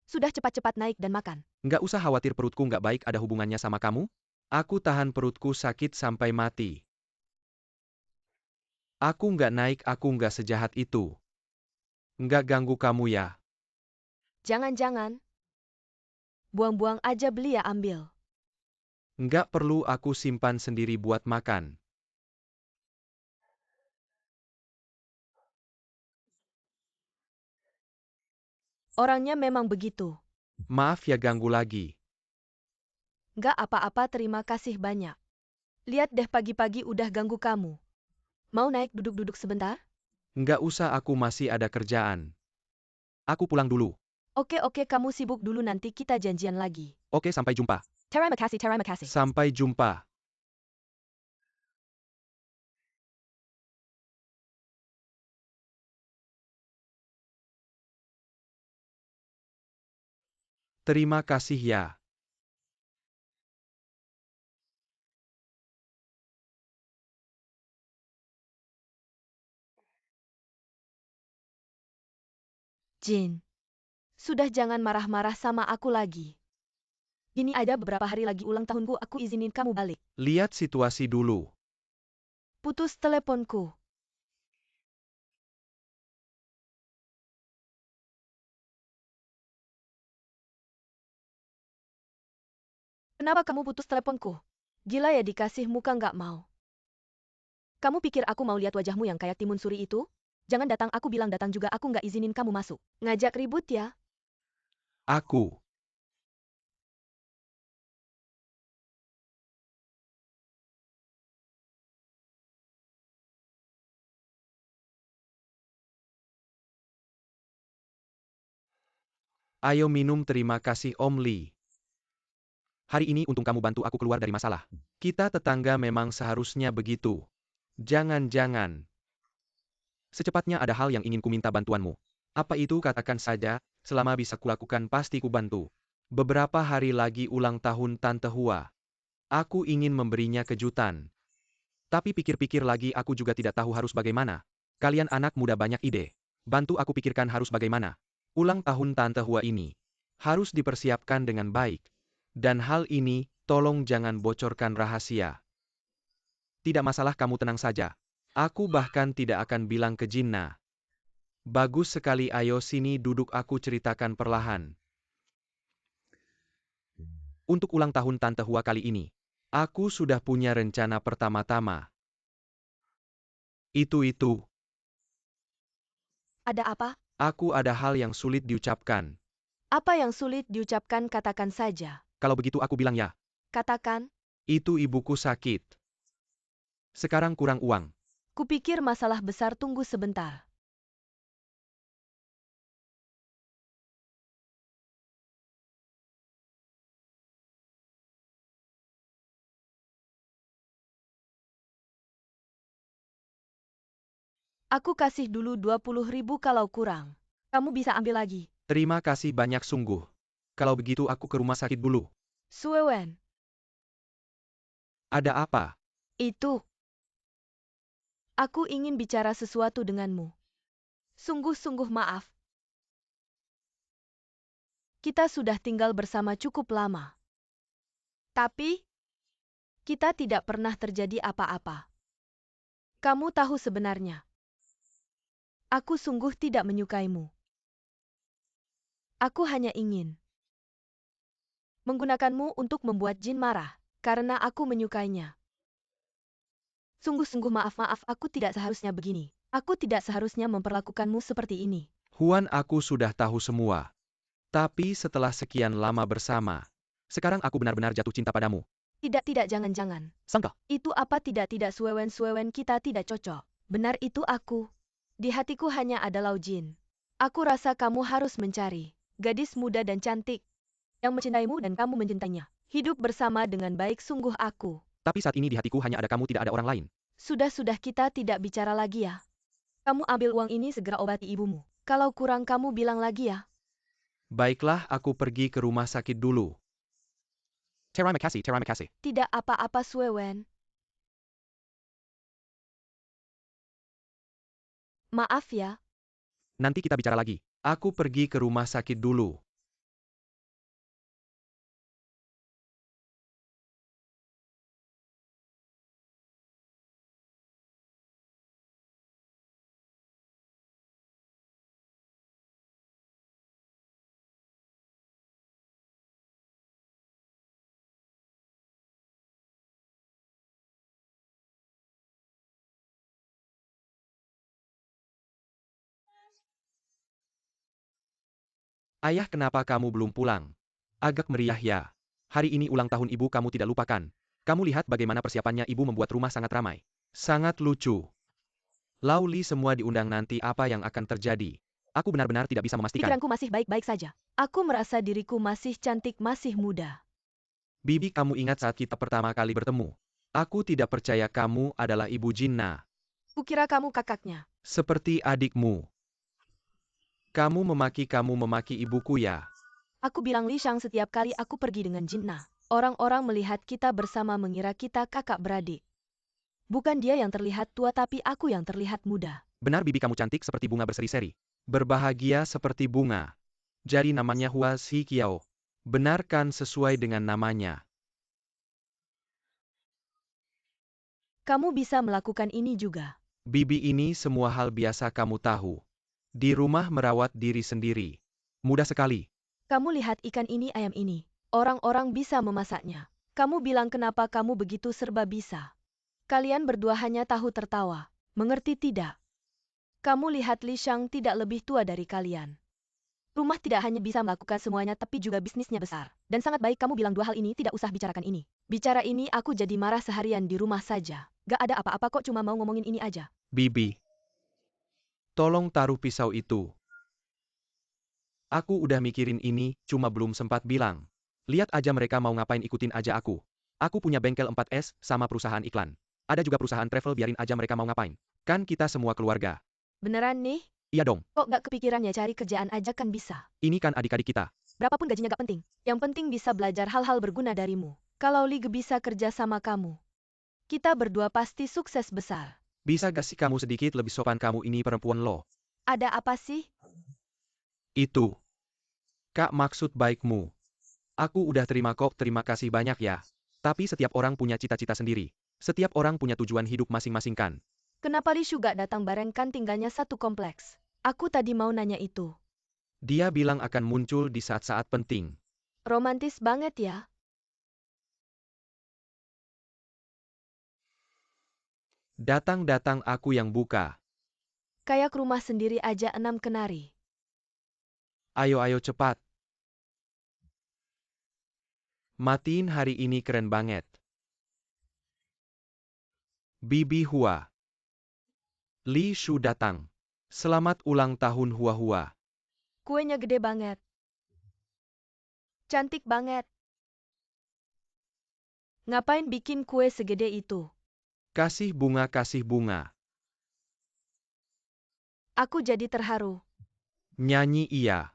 Speaker 3: Sudah cepat-cepat naik dan makan.
Speaker 1: Nggak usah khawatir perutku nggak baik ada hubungannya sama kamu. Aku tahan perutku sakit sampai mati. Aku nggak naik, aku nggak sejahat itu. Nggak ganggu kamu ya.
Speaker 3: Jangan-jangan. Buang-buang aja beli ya ambil.
Speaker 1: Nggak perlu aku simpan sendiri buat makan.
Speaker 3: Orangnya memang begitu.
Speaker 1: Maaf ya ganggu lagi.
Speaker 3: Nggak apa-apa terima kasih banyak. Lihat deh pagi-pagi udah ganggu kamu. Mau naik duduk-duduk sebentar?
Speaker 1: Nggak usah aku masih ada kerjaan. Aku pulang dulu.
Speaker 3: Oke kamu sibuk dulu nanti kita janjian lagi.
Speaker 1: Oke sampai jumpa.
Speaker 3: Terima kasih.
Speaker 1: Sampai jumpa. Terima kasih ya.
Speaker 3: Jin. Sudah jangan marah-marah sama aku lagi. Gini aja beberapa hari lagi ulang tahunku aku izinin kamu balik.
Speaker 1: Lihat situasi dulu.
Speaker 3: Putus teleponku. Kenapa kamu putus teleponku? Gila ya dikasih muka nggak mau. Kamu pikir aku mau lihat wajahmu yang kayak timun suri itu? Jangan datang aku bilang datang juga aku nggak izinin kamu masuk. Ngajak ribut ya?
Speaker 1: Aku. Ayo minum terima kasih Om Lee. Hari ini untung kamu bantu aku keluar dari masalah. Kita tetangga memang seharusnya begitu. Jangan-jangan. Secepatnya ada hal yang ingin kuminta bantuanmu. Apa itu katakan saja, selama bisa kulakukan pasti kubantu. Beberapa hari lagi ulang tahun Tante Hua. Aku ingin memberinya kejutan. Tapi pikir-pikir lagi aku juga tidak tahu harus bagaimana. Kalian anak muda banyak ide. Bantu aku pikirkan harus bagaimana. Ulang tahun Tante Hua ini harus dipersiapkan dengan baik. Dan hal ini, tolong jangan bocorkan rahasia. Tidak masalah kamu tenang saja. Aku bahkan tidak akan bilang ke Jinna. Bagus sekali ayo sini duduk aku ceritakan perlahan. Untuk ulang tahun Tante Hua kali ini, aku sudah punya rencana pertama-tama. Itu.
Speaker 3: Ada apa?
Speaker 1: Aku ada hal yang sulit diucapkan.
Speaker 3: Apa yang sulit diucapkan katakan saja.
Speaker 1: Kalau begitu aku bilang ya.
Speaker 3: Katakan.
Speaker 1: Itu ibuku sakit. Sekarang kurang uang.
Speaker 3: Kupikir masalah besar tunggu sebentar. Aku kasih dulu 20.000 kalau kurang. Kamu bisa ambil lagi.
Speaker 1: Terima kasih banyak sungguh. Kalau begitu aku ke rumah sakit dulu.
Speaker 3: Suewen.
Speaker 1: Ada apa?
Speaker 3: Itu. Aku ingin bicara sesuatu denganmu. Sungguh-sungguh maaf. Kita sudah tinggal bersama cukup lama. Tapi, kita tidak pernah terjadi apa-apa. Kamu tahu sebenarnya. Aku sungguh tidak menyukaimu. Aku hanya ingin menggunakanmu untuk membuat Jin marah, karena aku menyukainya. Sungguh-sungguh maaf, aku tidak seharusnya begini. Aku tidak seharusnya memperlakukanmu seperti ini.
Speaker 1: Huan, aku sudah tahu semua. Tapi setelah sekian lama bersama, sekarang aku benar-benar jatuh cinta padamu.
Speaker 3: Tidak, jangan-jangan.
Speaker 1: Sangka.
Speaker 3: Itu apa tidak suewen kita tidak cocok. Benar itu aku. Di hatiku hanya ada Lau Jin. Aku rasa kamu harus mencari gadis muda dan cantik yang mencintaimu dan kamu mencintainya. Hidup bersama dengan baik sungguh aku.
Speaker 1: Tapi saat ini di hatiku hanya ada kamu, tidak ada orang lain.
Speaker 3: Sudah, kita tidak bicara lagi ya. Kamu ambil uang ini segera obati ibumu. Kalau kurang kamu bilang lagi ya.
Speaker 1: Baiklah, aku pergi ke rumah sakit dulu. Terima kasih.
Speaker 3: Tidak apa-apa Suewen. Maaf ya.
Speaker 1: Nanti kita bicara lagi. Aku pergi ke rumah sakit dulu. Ayah, kenapa kamu belum pulang? Agak meriah ya. Hari ini ulang tahun ibu kamu tidak lupakan. Kamu lihat bagaimana persiapannya, ibu membuat rumah sangat ramai. Sangat lucu. Lau Li, semua diundang, nanti apa yang akan terjadi? Aku benar-benar tidak bisa memastikan.
Speaker 3: Pikiranku masih baik-baik saja. Aku merasa diriku masih cantik, masih muda.
Speaker 1: Bibi, kamu ingat saat kita pertama kali bertemu? Aku tidak percaya kamu adalah ibu Jinna.
Speaker 3: Kukira kamu kakaknya.
Speaker 1: Seperti adikmu. Kamu memaki ibuku ya.
Speaker 3: Aku bilang Li Shang setiap kali aku pergi dengan Jinna. Orang-orang melihat kita bersama mengira kita kakak beradik. Bukan dia yang terlihat tua tapi aku yang terlihat muda.
Speaker 1: Benar, bibi, kamu cantik seperti bunga berseri-seri. Berbahagia seperti bunga. Jadi namanya Hua Si Kiao. Benar kan, sesuai dengan namanya.
Speaker 3: Kamu bisa melakukan ini juga.
Speaker 1: Bibi, ini semua hal biasa, kamu tahu. Di rumah merawat diri sendiri. Mudah sekali.
Speaker 3: Kamu lihat ikan ini, ayam ini. Orang-orang bisa memasaknya. Kamu bilang kenapa kamu begitu serba bisa. Kalian berdua hanya tahu tertawa. Mengerti tidak? Kamu lihat Li Shang tidak lebih tua dari kalian. Rumah tidak hanya bisa melakukan semuanya tapi juga bisnisnya besar. Dan sangat baik kamu bilang dua hal ini, tidak usah bicarakan ini. Bicara ini aku jadi marah seharian di rumah saja. Gak ada apa-apa kok, cuma mau ngomongin ini aja.
Speaker 1: Bibi, tolong taruh pisau itu. Aku udah mikirin ini, cuma belum sempat bilang. Lihat aja mereka mau ngapain, ikutin aja aku. Aku punya bengkel 4S, sama perusahaan iklan. Ada juga perusahaan travel, biarin aja mereka mau ngapain. Kan kita semua keluarga.
Speaker 3: Beneran nih?
Speaker 1: Iya dong,
Speaker 3: Kok gak kepikiran ya cari kerjaan aja kan bisa.
Speaker 1: ini kan adik-adik kita.
Speaker 3: Berapapun gajinya gak penting. Yang penting bisa belajar hal-hal berguna darimu. Kalau Li bisa kerja sama kamu, kita berdua pasti sukses besar.
Speaker 1: Bisa gak sih kamu sedikit lebih sopan, kamu ini perempuan loh.
Speaker 3: Ada apa sih?
Speaker 1: Itu. Kak, maksud baikmu. Aku udah terima kok, terima kasih banyak ya. Tapi setiap orang punya cita-cita sendiri. Setiap orang punya tujuan hidup masing-masing kan.
Speaker 3: Kenapa Li Shu gak datang bareng, kan tinggalnya satu kompleks? Aku tadi mau nanya itu.
Speaker 1: Dia bilang akan muncul di saat-saat penting.
Speaker 3: Romantis banget ya.
Speaker 1: Datang-datang aku yang buka.
Speaker 3: Kayak rumah sendiri aja 6 kenari.
Speaker 1: Ayo cepat. Matiin hari ini, keren banget. Bibi Hua. Li Shu datang. Selamat ulang tahun Hua.
Speaker 3: Kuenya gede banget. Cantik banget. Ngapain bikin kue segede itu?
Speaker 1: Kasih bunga.
Speaker 3: Aku jadi terharu.
Speaker 1: Nyanyi iya.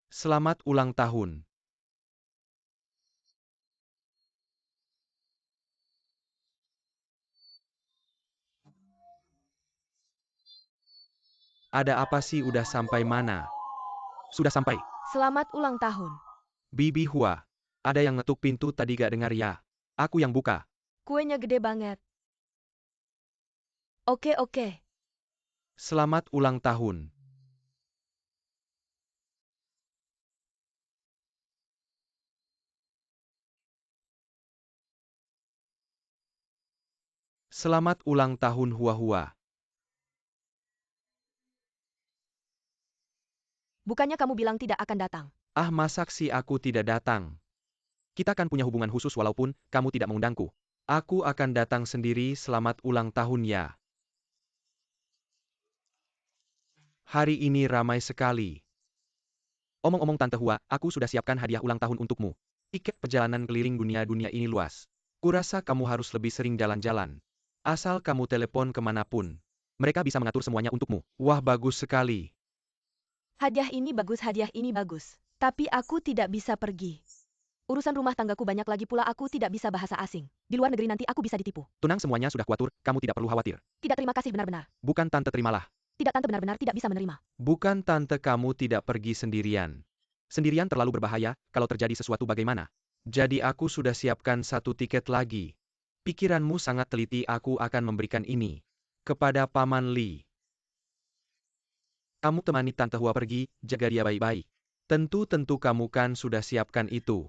Speaker 1: Selamat ulang tahun. Ada apa sih, udah sampai mana? Sudah sampai.
Speaker 3: Selamat ulang tahun.
Speaker 1: Bibi Hua. Ada yang ngetuk pintu tadi, gak dengar ya? Aku yang buka.
Speaker 3: Kuenya gede banget. Oke.
Speaker 1: Selamat ulang tahun. Selamat ulang tahun Hua-Hua.
Speaker 3: Bukannya kamu bilang tidak akan datang?
Speaker 1: Ah, masak sih aku tidak datang. Kita kan punya hubungan khusus walaupun kamu tidak mengundangku. Aku akan datang sendiri. Selamat ulang tahun ya. Hari ini ramai sekali. Omong-omong Tante Hua, aku sudah siapkan hadiah ulang tahun untukmu. Tiket perjalanan keliling dunia ini luas. Kurasa kamu harus lebih sering jalan-jalan. Asal kamu telepon kemanapun. Mereka bisa mengatur semuanya untukmu. Wah, bagus sekali.
Speaker 3: Hadiah ini bagus. Tapi aku tidak bisa pergi. Urusan rumah tanggaku banyak lagi pula aku tidak bisa bahasa asing. Di luar negeri nanti aku bisa ditipu.
Speaker 1: Tenang, semuanya sudah kuatur, kamu tidak perlu khawatir.
Speaker 3: Tidak, terima kasih benar-benar.
Speaker 1: Bukan Tante, terimalah.
Speaker 3: Tidak, Tante benar-benar tidak bisa menerima.
Speaker 1: Bukan Tante, kamu tidak pergi sendirian. Sendirian terlalu berbahaya, kalau terjadi sesuatu bagaimana? Jadi aku sudah siapkan satu tiket lagi. Pikiranmu sangat teliti, aku akan memberikan ini kepada Paman Li. Kamu temani Tante Hua pergi, jaga dia baik-baik. Tentu kamu kan sudah siapkan itu.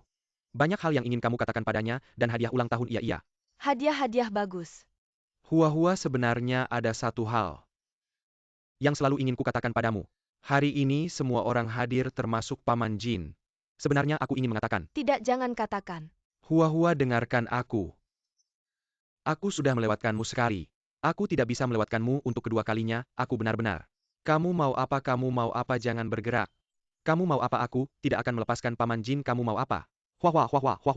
Speaker 1: Banyak hal yang ingin kamu katakan padanya, dan hadiah ulang tahun iya.
Speaker 3: Hadiah bagus.
Speaker 1: Hua-Hua, sebenarnya ada satu hal yang selalu ingin kukatakan padamu. Hari ini semua orang hadir termasuk Paman Jin. Sebenarnya aku ingin mengatakan.
Speaker 3: Tidak, jangan katakan.
Speaker 1: Hua-Hua, dengarkan aku. Aku sudah melewatkanmu sekali. Aku tidak bisa melewatkanmu untuk kedua kalinya, aku benar-benar. Kamu mau apa, jangan bergerak. Kamu mau apa, aku tidak akan melepaskan Paman Jin, kamu mau apa? Hua-Hua.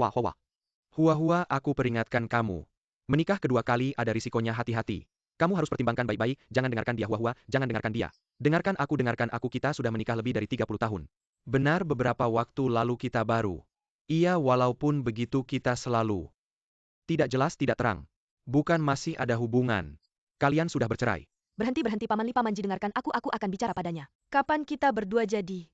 Speaker 1: Hua-Hua, aku peringatkan kamu. Menikah kedua kali ada risikonya, hati-hati. Kamu harus pertimbangkan baik-baik, jangan dengarkan dia Hua-Hua, jangan dengarkan dia. Dengarkan aku, kita sudah menikah lebih dari 30 tahun. Benar, beberapa waktu lalu kita baru. Iya, walaupun begitu kita selalu tidak jelas, tidak terang. Bukan masih ada hubungan. Kalian sudah bercerai.
Speaker 3: Berhenti Paman Li, Paman Ji, dengarkan aku akan bicara padanya. Kapan kita berdua jadi?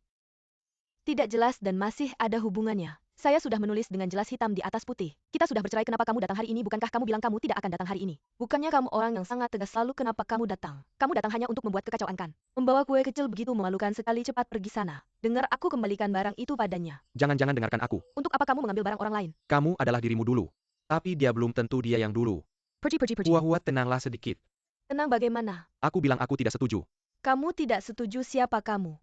Speaker 3: Tidak jelas dan masih ada hubungannya. Saya sudah menulis dengan jelas hitam di atas putih. Kita sudah bercerai, kenapa kamu datang hari ini? Bukankah kamu bilang kamu tidak akan datang hari ini? Bukannya kamu orang yang sangat tegas, lalu kenapa kamu datang? Kamu datang hanya untuk membuat kekacauan kan? Membawa kue kecil begitu memalukan sekali, cepat pergi sana. Dengar aku, kembalikan barang itu padanya.
Speaker 1: Jangan dengarkan aku.
Speaker 3: Untuk apa kamu mengambil barang orang lain?
Speaker 1: Kamu adalah dirimu dulu. Tapi dia belum tentu dia yang dulu.
Speaker 3: Pergi.
Speaker 1: Hua-Hua, tenanglah sedikit.
Speaker 3: Tenang bagaimana?
Speaker 1: Aku bilang aku tidak setuju.
Speaker 3: Kamu tidak setuju, siapa kamu?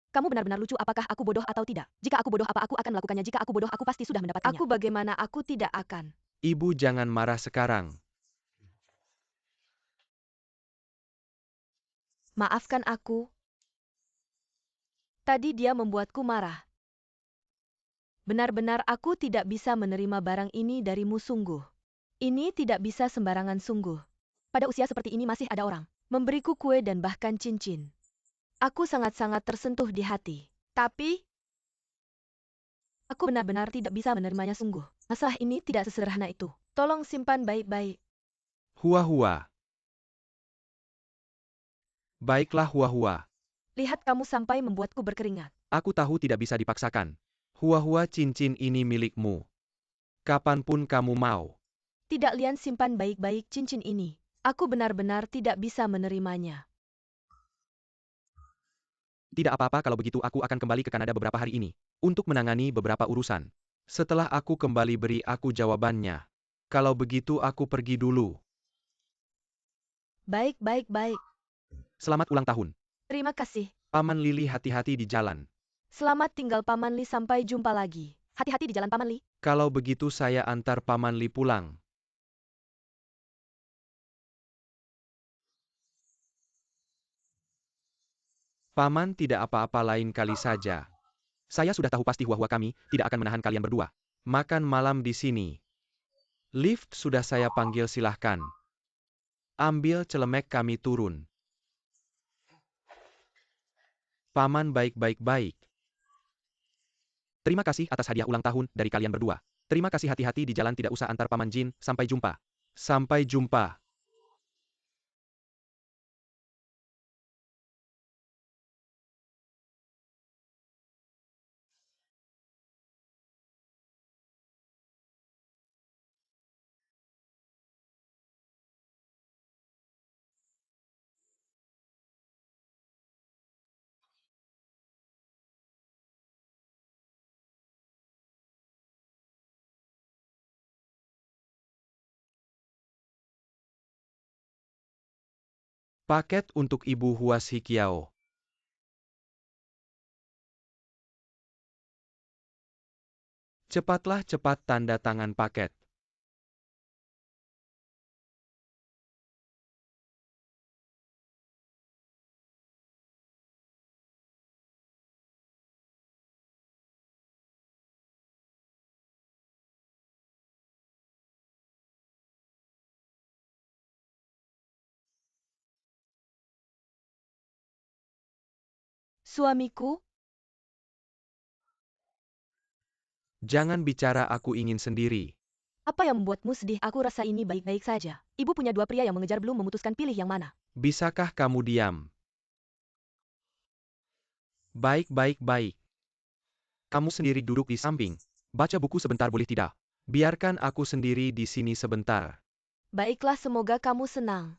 Speaker 3: Kamu benar-benar lucu, apakah aku bodoh atau tidak? Jika aku bodoh, apa aku akan melakukannya? Jika aku bodoh, aku pasti sudah mendapatkannya. Aku bagaimana? Aku tidak akan.
Speaker 1: Ibu, jangan marah sekarang.
Speaker 3: Maafkan aku. Tadi dia membuatku marah. Benar-benar aku tidak bisa menerima barang ini darimu, sungguh. Ini tidak bisa sembarangan, sungguh. Pada usia seperti ini masih ada orang memberiku kue dan bahkan cincin. Aku sangat-sangat tersentuh di hati. Tapi aku benar-benar tidak bisa menerimanya, sungguh. Masalah ini tidak sesederhana itu. Tolong simpan baik-baik.
Speaker 1: Hua-Hua. Baiklah Hua-Hua.
Speaker 3: Lihat, kamu sampai membuatku berkeringat.
Speaker 1: Aku tahu tidak bisa dipaksakan. Hua-Hua, cincin ini milikmu. Kapanpun kamu mau.
Speaker 3: Tidak, Lian, simpan baik-baik cincin ini. Aku benar-benar tidak bisa menerimanya.
Speaker 1: Tidak apa-apa, kalau begitu aku akan kembali ke Kanada beberapa hari ini. Untuk menangani beberapa urusan. Setelah aku kembali, beri aku jawabannya. Kalau begitu aku pergi dulu.
Speaker 3: Baik.
Speaker 1: Selamat ulang tahun.
Speaker 3: Terima kasih.
Speaker 1: Paman Lili, hati-hati di jalan.
Speaker 3: Selamat tinggal, Paman Li, sampai jumpa lagi. Hati-hati di jalan, Paman Li.
Speaker 1: Kalau begitu saya antar Paman Li pulang. Paman, tidak apa-apa, lain kali saja. Saya sudah tahu pasti Hua-Hua kami tidak akan menahan kalian berdua. Makan malam di sini. Lift sudah saya panggil, silahkan. Ambil celemek, kami turun. Paman baik. Terima kasih atas hadiah ulang tahun dari kalian berdua. Terima kasih, hati-hati di jalan, tidak usah antar Paman Jin, sampai jumpa. Sampai jumpa. Paket untuk Ibu Huas Hikiao. Cepatlah cepat tanda tangan paket.
Speaker 3: Suamiku,
Speaker 1: Jangan bicara aku ingin sendiri.
Speaker 3: apa yang membuatmu sedih? Aku rasa ini baik-baik saja. Ibu punya dua pria yang mengejar belum memutuskan pilih yang mana.
Speaker 1: Bisakah kamu diam? Baik. Kamu sendiri duduk di samping. Baca buku sebentar boleh tidak? Biarkan aku sendiri di sini sebentar.
Speaker 3: Baiklah, semoga kamu senang.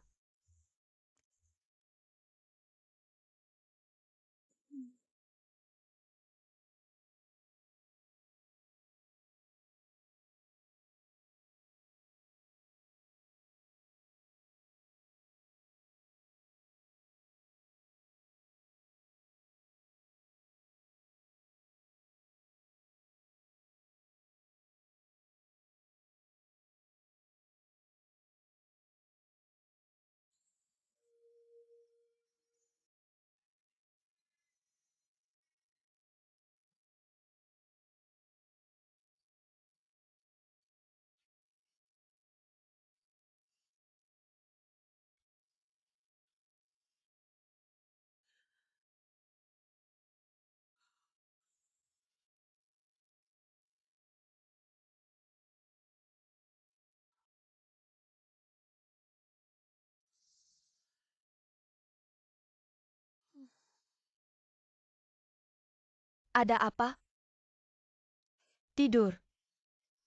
Speaker 3: Ada apa? Tidur.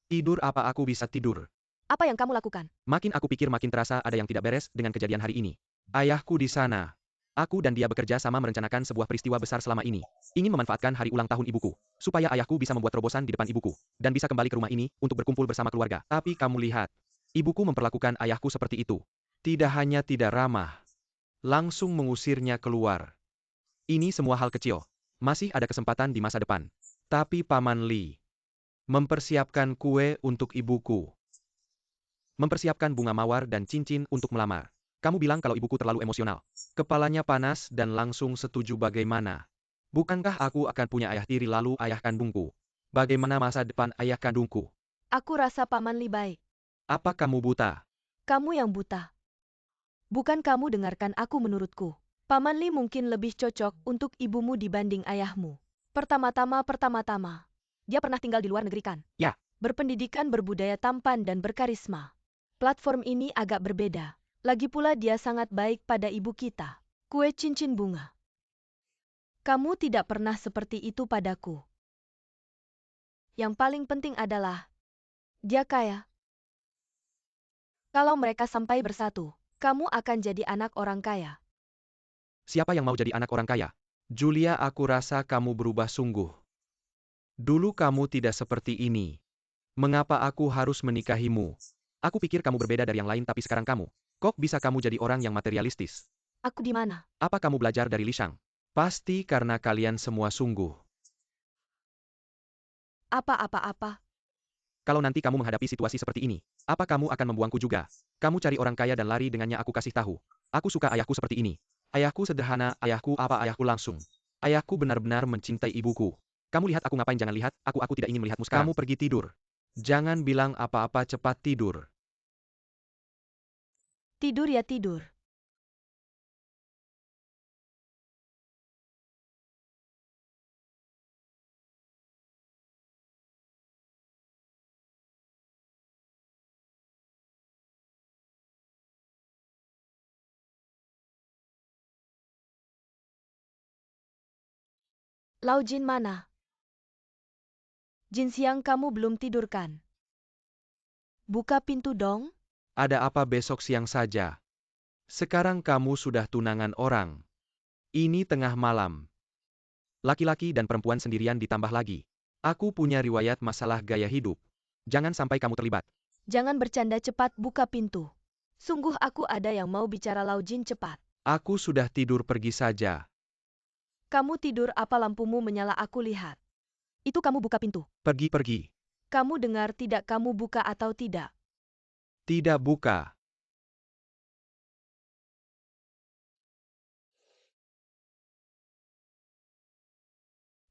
Speaker 1: Tidur apa aku bisa tidur?
Speaker 3: Apa yang kamu lakukan?
Speaker 1: Makin aku pikir makin terasa ada yang tidak beres dengan kejadian hari ini. Ayahku di sana. Aku dan dia bekerja sama merencanakan sebuah peristiwa besar selama ini. Ingin memanfaatkan hari ulang tahun ibuku. Supaya ayahku bisa membuat terobosan di depan ibuku. Dan bisa kembali ke rumah ini untuk berkumpul bersama keluarga. Tapi kamu lihat. Ibuku memperlakukan ayahku seperti itu. Tidak hanya tidak ramah. Langsung mengusirnya keluar. Ini semua hal kecil. Masih ada kesempatan di masa depan. Tapi Paman Li mempersiapkan kue untuk ibuku. Mempersiapkan bunga mawar dan cincin untuk melamar. Kamu bilang kalau ibuku terlalu emosional. Kepalanya panas dan langsung setuju bagaimana. Bukankah aku akan punya ayah tiri lalu ayah kandungku? Bagaimana masa depan ayah kandungku?
Speaker 3: Aku rasa Paman Li baik.
Speaker 1: Apa kamu buta?
Speaker 3: Kamu yang buta. Bukan kamu dengarkan aku menurutku. Paman Li mungkin lebih cocok untuk ibumu dibanding ayahmu. Pertama-tama, dia pernah tinggal di luar negeri kan?
Speaker 1: Ya.
Speaker 3: Berpendidikan, berbudaya tampan dan berkarisma. Platform ini agak berbeda. Lagi pula dia sangat baik pada ibu kita. Kue cincin bunga. Kamu tidak pernah seperti itu padaku. Yang paling penting adalah, dia kaya. Kalau mereka sampai bersatu, kamu akan jadi anak orang kaya.
Speaker 1: Siapa yang mau jadi anak orang kaya? Julia, aku rasa kamu berubah sungguh. Dulu kamu tidak seperti ini. Mengapa aku harus menikahimu? Aku pikir kamu berbeda dari yang lain tapi sekarang kamu. Kok bisa kamu jadi orang yang materialistis?
Speaker 3: Aku di mana?
Speaker 1: Apa kamu belajar dari Li Shang? Pasti karena kalian semua sungguh.
Speaker 3: Apa?
Speaker 1: Kalau nanti kamu menghadapi situasi seperti ini, apa kamu akan membuangku juga? Kamu cari orang kaya dan lari dengannya, aku kasih tahu. Aku suka ayahku seperti ini. Ayahku sederhana, ayahku langsung. Ayahku benar-benar mencintai ibuku. Kamu lihat aku ngapain? Jangan lihat, aku tidak ingin melihatmu sekarang. Kamu pergi tidur. Jangan bilang apa-apa, cepat tidur.
Speaker 3: Tidur ya tidur. Lau Jin mana? Jin siang, kamu belum tidur kan? Buka pintu dong.
Speaker 1: Ada apa besok siang saja? Sekarang kamu sudah tunangan orang. Ini tengah malam. Laki-laki dan perempuan sendirian ditambah lagi. Aku punya riwayat masalah gaya hidup. Jangan sampai kamu terlibat.
Speaker 3: Jangan bercanda, cepat buka pintu. Sungguh aku ada yang mau bicara. Lau Jin, cepat.
Speaker 1: Aku sudah tidur, pergi saja.
Speaker 3: Kamu tidur apa lampumu menyala aku lihat. Itu kamu buka pintu.
Speaker 1: Pergi.
Speaker 3: Kamu dengar tidak kamu buka atau tidak?
Speaker 1: Tidak buka.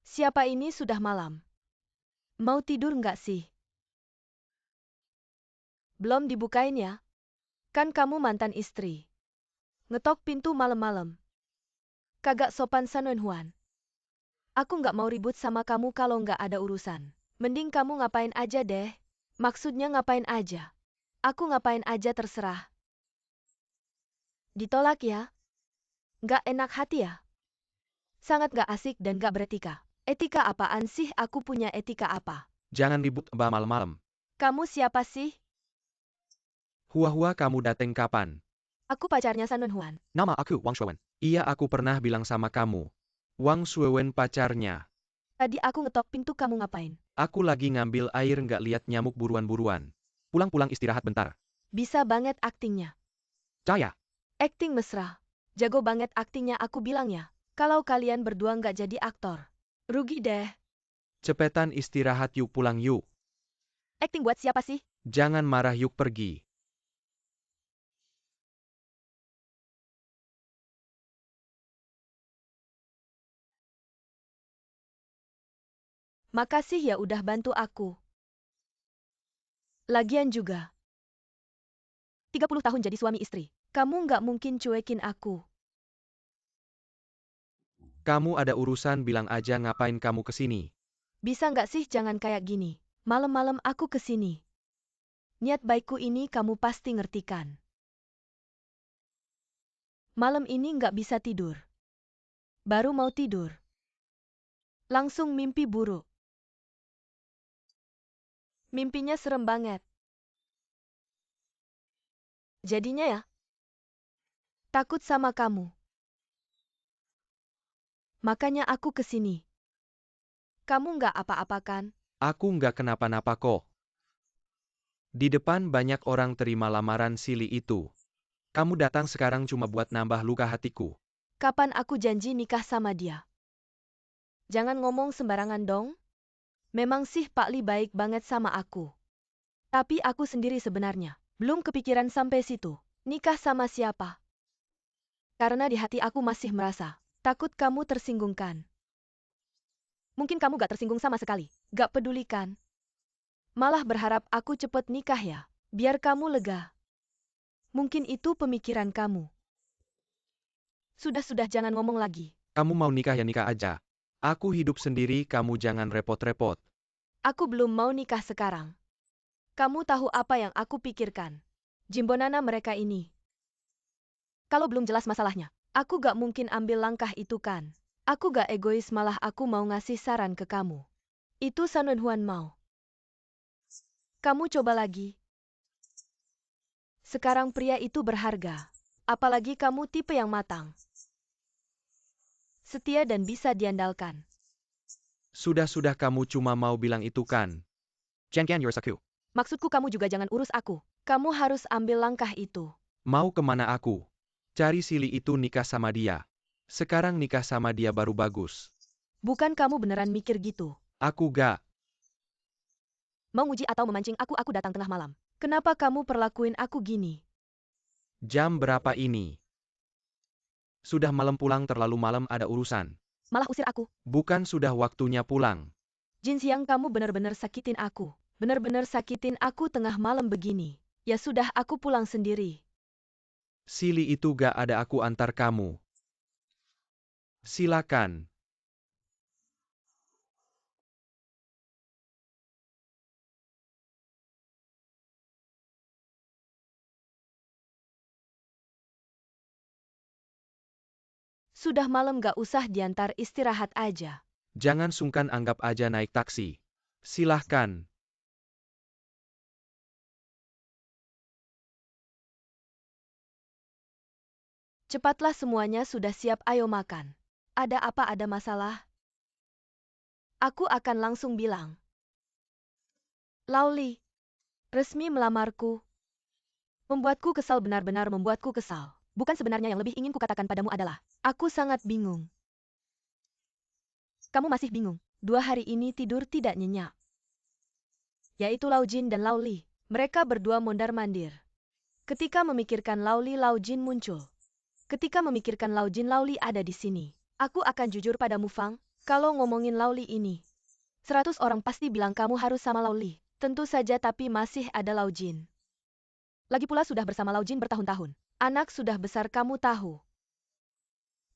Speaker 3: Siapa ini sudah malam? Mau tidur nggak sih? Belum dibukain ya? Kan kamu mantan istri. Ngetok pintu malam-malam. Kagak sopan Sanwen Huan. Aku nggak mau ribut sama kamu kalau nggak ada urusan. Mending kamu ngapain aja deh. Maksudnya ngapain aja? Aku ngapain aja terserah. Ditolak ya? Nggak enak hati ya? Sangat nggak asik dan nggak beretika. Etika apaan sih? Aku punya etika apa?
Speaker 1: Jangan ribut Mbak malam-malam.
Speaker 3: Kamu siapa sih?
Speaker 1: Hua-hua, kamu dateng kapan?
Speaker 3: Aku pacarnya Sanwen Huan.
Speaker 1: Nama aku Wang Shuwen. Iya, aku pernah bilang sama kamu. Wang Shuwen pacarnya.
Speaker 3: Tadi aku ngetok pintu, kamu ngapain?
Speaker 1: Aku lagi ngambil air, nggak lihat nyamuk, buruan-buruan. Pulang istirahat bentar.
Speaker 3: Bisa banget aktingnya.
Speaker 1: Caya.
Speaker 3: Akting mesra. Jago banget aktingnya, aku bilang ya. Kalau kalian berdua nggak jadi aktor. Rugi deh.
Speaker 1: Cepetan istirahat yuk, pulang yuk.
Speaker 3: Akting buat siapa sih?
Speaker 1: Jangan marah yuk, pergi.
Speaker 3: Makasih ya udah bantu aku. Lagian juga. 30 tahun jadi suami istri. Kamu nggak mungkin cuekin aku.
Speaker 1: Kamu ada urusan, bilang aja. Ngapain kamu kesini?
Speaker 3: Bisa nggak sih jangan kayak gini? Malam-malam aku kesini. Niat baikku ini kamu pasti ngertikan. Malam ini nggak bisa tidur. Baru mau tidur. Langsung mimpi buruk. Mimpinya serem banget. Jadinya ya, takut sama kamu. Makanya aku kesini. Kamu nggak apa-apa kan?
Speaker 1: Aku nggak kenapa-napa kok. Di depan banyak orang terima lamaran Sili itu. Kamu datang sekarang cuma buat nambah luka hatiku.
Speaker 3: Kapan aku janji nikah sama dia? Jangan ngomong sembarangan dong. Memang sih Pak Li baik banget sama aku. Tapi aku sendiri sebenarnya belum kepikiran sampai situ. Nikah sama siapa? Karena di hati aku masih merasa takut kamu tersinggungkan. Mungkin kamu gak tersinggung sama sekali. Gak peduli kan? Malah berharap aku cepet nikah ya. Biar kamu lega. Mungkin itu pemikiran kamu. Sudah jangan ngomong lagi.
Speaker 1: Kamu mau nikah ya nikah aja. Aku hidup sendiri, kamu jangan repot-repot.
Speaker 3: Aku belum mau nikah sekarang. Kamu tahu apa yang aku pikirkan? Jimbonana mereka ini. Kalau belum jelas masalahnya, aku gak mungkin ambil langkah itu kan. Aku gak egois, malah aku mau ngasih saran ke kamu. Itu Sanwen Huan mau. Kamu coba lagi. Sekarang pria itu berharga. Apalagi kamu tipe yang matang. Setia dan bisa diandalkan.
Speaker 1: Sudah kamu cuma mau bilang itu kan? Jangan yoursaku.
Speaker 3: Maksudku kamu juga jangan urus aku. Kamu harus ambil langkah itu.
Speaker 1: Mau kemana aku? Cari Sili itu, nikah sama dia. Sekarang nikah sama dia baru bagus.
Speaker 3: Bukan kamu beneran mikir gitu?
Speaker 1: Aku gak.
Speaker 3: Mau nguji atau memancing aku datang tengah malam. Kenapa kamu perlakuin aku gini?
Speaker 1: Jam berapa ini? Sudah malam, pulang, terlalu malam, ada urusan.
Speaker 3: Malah usir aku.
Speaker 1: Bukan sudah waktunya pulang.
Speaker 3: Jin Siang, kamu benar-benar sakitin aku. Benar-benar sakitin aku tengah malam begini. Ya sudah, aku pulang sendiri.
Speaker 1: Sili itu gak ada, aku antar kamu. Silakan.
Speaker 3: Sudah malam gak usah diantar, istirahat aja.
Speaker 1: Jangan sungkan, anggap aja naik taksi. Silahkan.
Speaker 3: Cepatlah, semuanya sudah siap, ayo makan. Ada apa, ada masalah? Aku akan langsung bilang. Lauli, resmi melamarku. Membuatku kesal, benar-benar membuatku kesal. Bukan sebenarnya yang lebih ingin kukatakan padamu adalah, aku sangat bingung. Kamu masih bingung? 2 hari ini tidur tidak nyenyak. Yaitu Lao Jin dan Lao Li. Mereka berdua mondar-mandir. Ketika memikirkan Lao Li, Lao Jin muncul. Ketika memikirkan Lao Jin, Lao Li ada di sini. Aku akan jujur padamu, Fang. Kalau ngomongin Lao Li ini, 100 orang pasti bilang kamu harus sama Lao Li. Tentu saja, tapi masih ada Lao Jin. Lagi pula sudah bersama Lao Jin bertahun-tahun. Anak sudah besar, kamu tahu.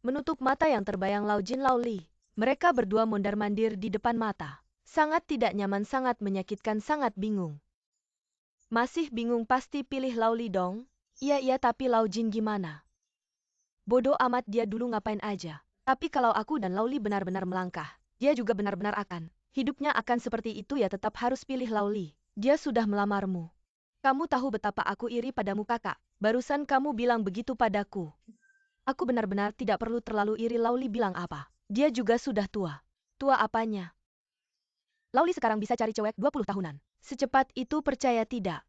Speaker 3: Menutup mata yang terbayang Lao Jin, Lao Li. Mereka berdua mondar-mandir di depan mata. Sangat tidak nyaman, sangat menyakitkan, sangat bingung. Masih bingung, pasti pilih Lao Li dong. Iya, tapi Lao Jin gimana? Bodoh amat, dia dulu ngapain aja. Tapi kalau aku dan Lao Li benar-benar melangkah, dia juga benar-benar akan. Hidupnya akan seperti itu, ya tetap harus pilih Lao Li. Dia sudah melamarmu. Kamu tahu betapa aku iri padamu, kakak. Barusan kamu bilang begitu padaku. Aku benar-benar tidak perlu terlalu iri. Lao Li bilang apa? Dia juga sudah tua. Tua apanya? Lao Li sekarang bisa cari cewek 20 tahunan. Secepat itu, percaya tidak?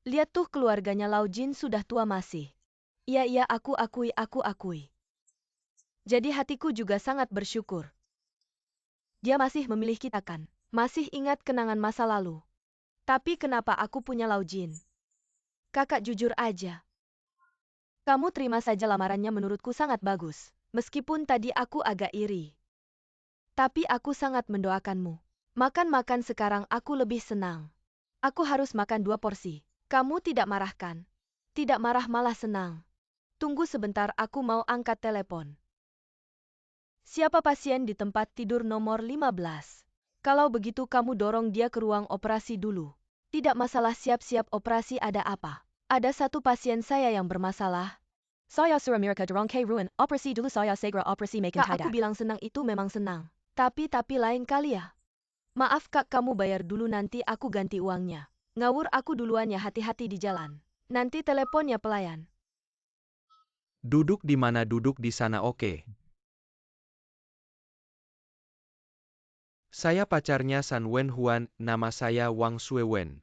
Speaker 3: Lihat tuh, keluarganya Lao Jin sudah tua masih. Iya, aku akui. Jadi hatiku juga sangat bersyukur. Dia masih memilih kita kan? Masih ingat kenangan masa lalu. Tapi kenapa aku punya Lao Jin? Kakak jujur aja. Kamu terima saja lamarannya, menurutku sangat bagus. Meskipun tadi aku agak iri. Tapi aku sangat mendoakanmu. Makan sekarang aku lebih senang. Aku harus makan 2 porsi. Kamu tidak marah kan? Tidak marah, malah senang. Tunggu sebentar, aku mau angkat telepon. Siapa pasien di tempat tidur nomor 15? Kalau begitu kamu dorong dia ke ruang operasi dulu. Tidak masalah, siap-siap operasi. Ada apa? Ada satu pasien saya yang bermasalah.
Speaker 4: Saya suruh mereka dorong ke ruang operasi dulu. Saya segera operasi makan
Speaker 3: Kak, aku
Speaker 4: tidak.
Speaker 3: bilang senang itu memang senang. Tapi lain kali ya. Maaf kak, kamu bayar dulu, nanti aku ganti uangnya. Ngawur aku duluan ya, hati-hati di jalan. Nanti teleponnya pelayan.
Speaker 1: Duduk di mana? Duduk di sana, oke. Saya pacarnya San Wen Huan, nama saya Wang Shuewen.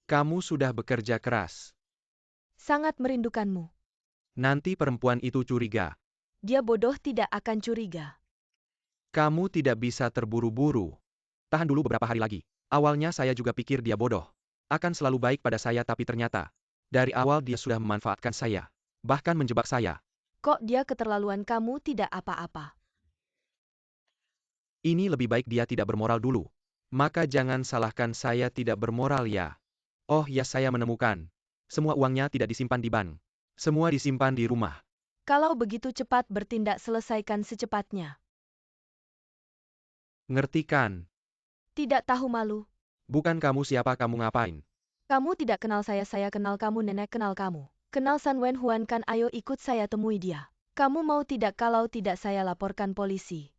Speaker 1: Kamu sudah bekerja keras.
Speaker 3: Sangat merindukanmu.
Speaker 1: Nanti perempuan itu curiga.
Speaker 3: Dia bodoh, tidak akan curiga.
Speaker 1: Kamu tidak bisa terburu-buru. Tahan dulu beberapa hari lagi. Awalnya saya juga pikir dia bodoh. Akan selalu baik pada saya, tapi ternyata dari awal dia sudah memanfaatkan saya. Bahkan menjebak saya.
Speaker 3: Kok dia keterlaluan, kamu tidak apa-apa.
Speaker 1: Ini lebih baik dia tidak bermoral dulu. Maka jangan salahkan saya tidak bermoral ya. Oh ya, saya menemukan. Semua uangnya tidak disimpan di bank. Semua disimpan di rumah.
Speaker 3: Kalau begitu cepat bertindak, selesaikan secepatnya.
Speaker 1: Ngerti kan?
Speaker 3: Tidak tahu malu.
Speaker 1: Bukan kamu siapa, kamu ngapain?
Speaker 3: Kamu tidak kenal saya kenal kamu, nenek kenal kamu. Kenal San Wen Huan kan? Ayo ikut saya temui dia. Kamu mau tidak? Kalau tidak saya laporkan polisi.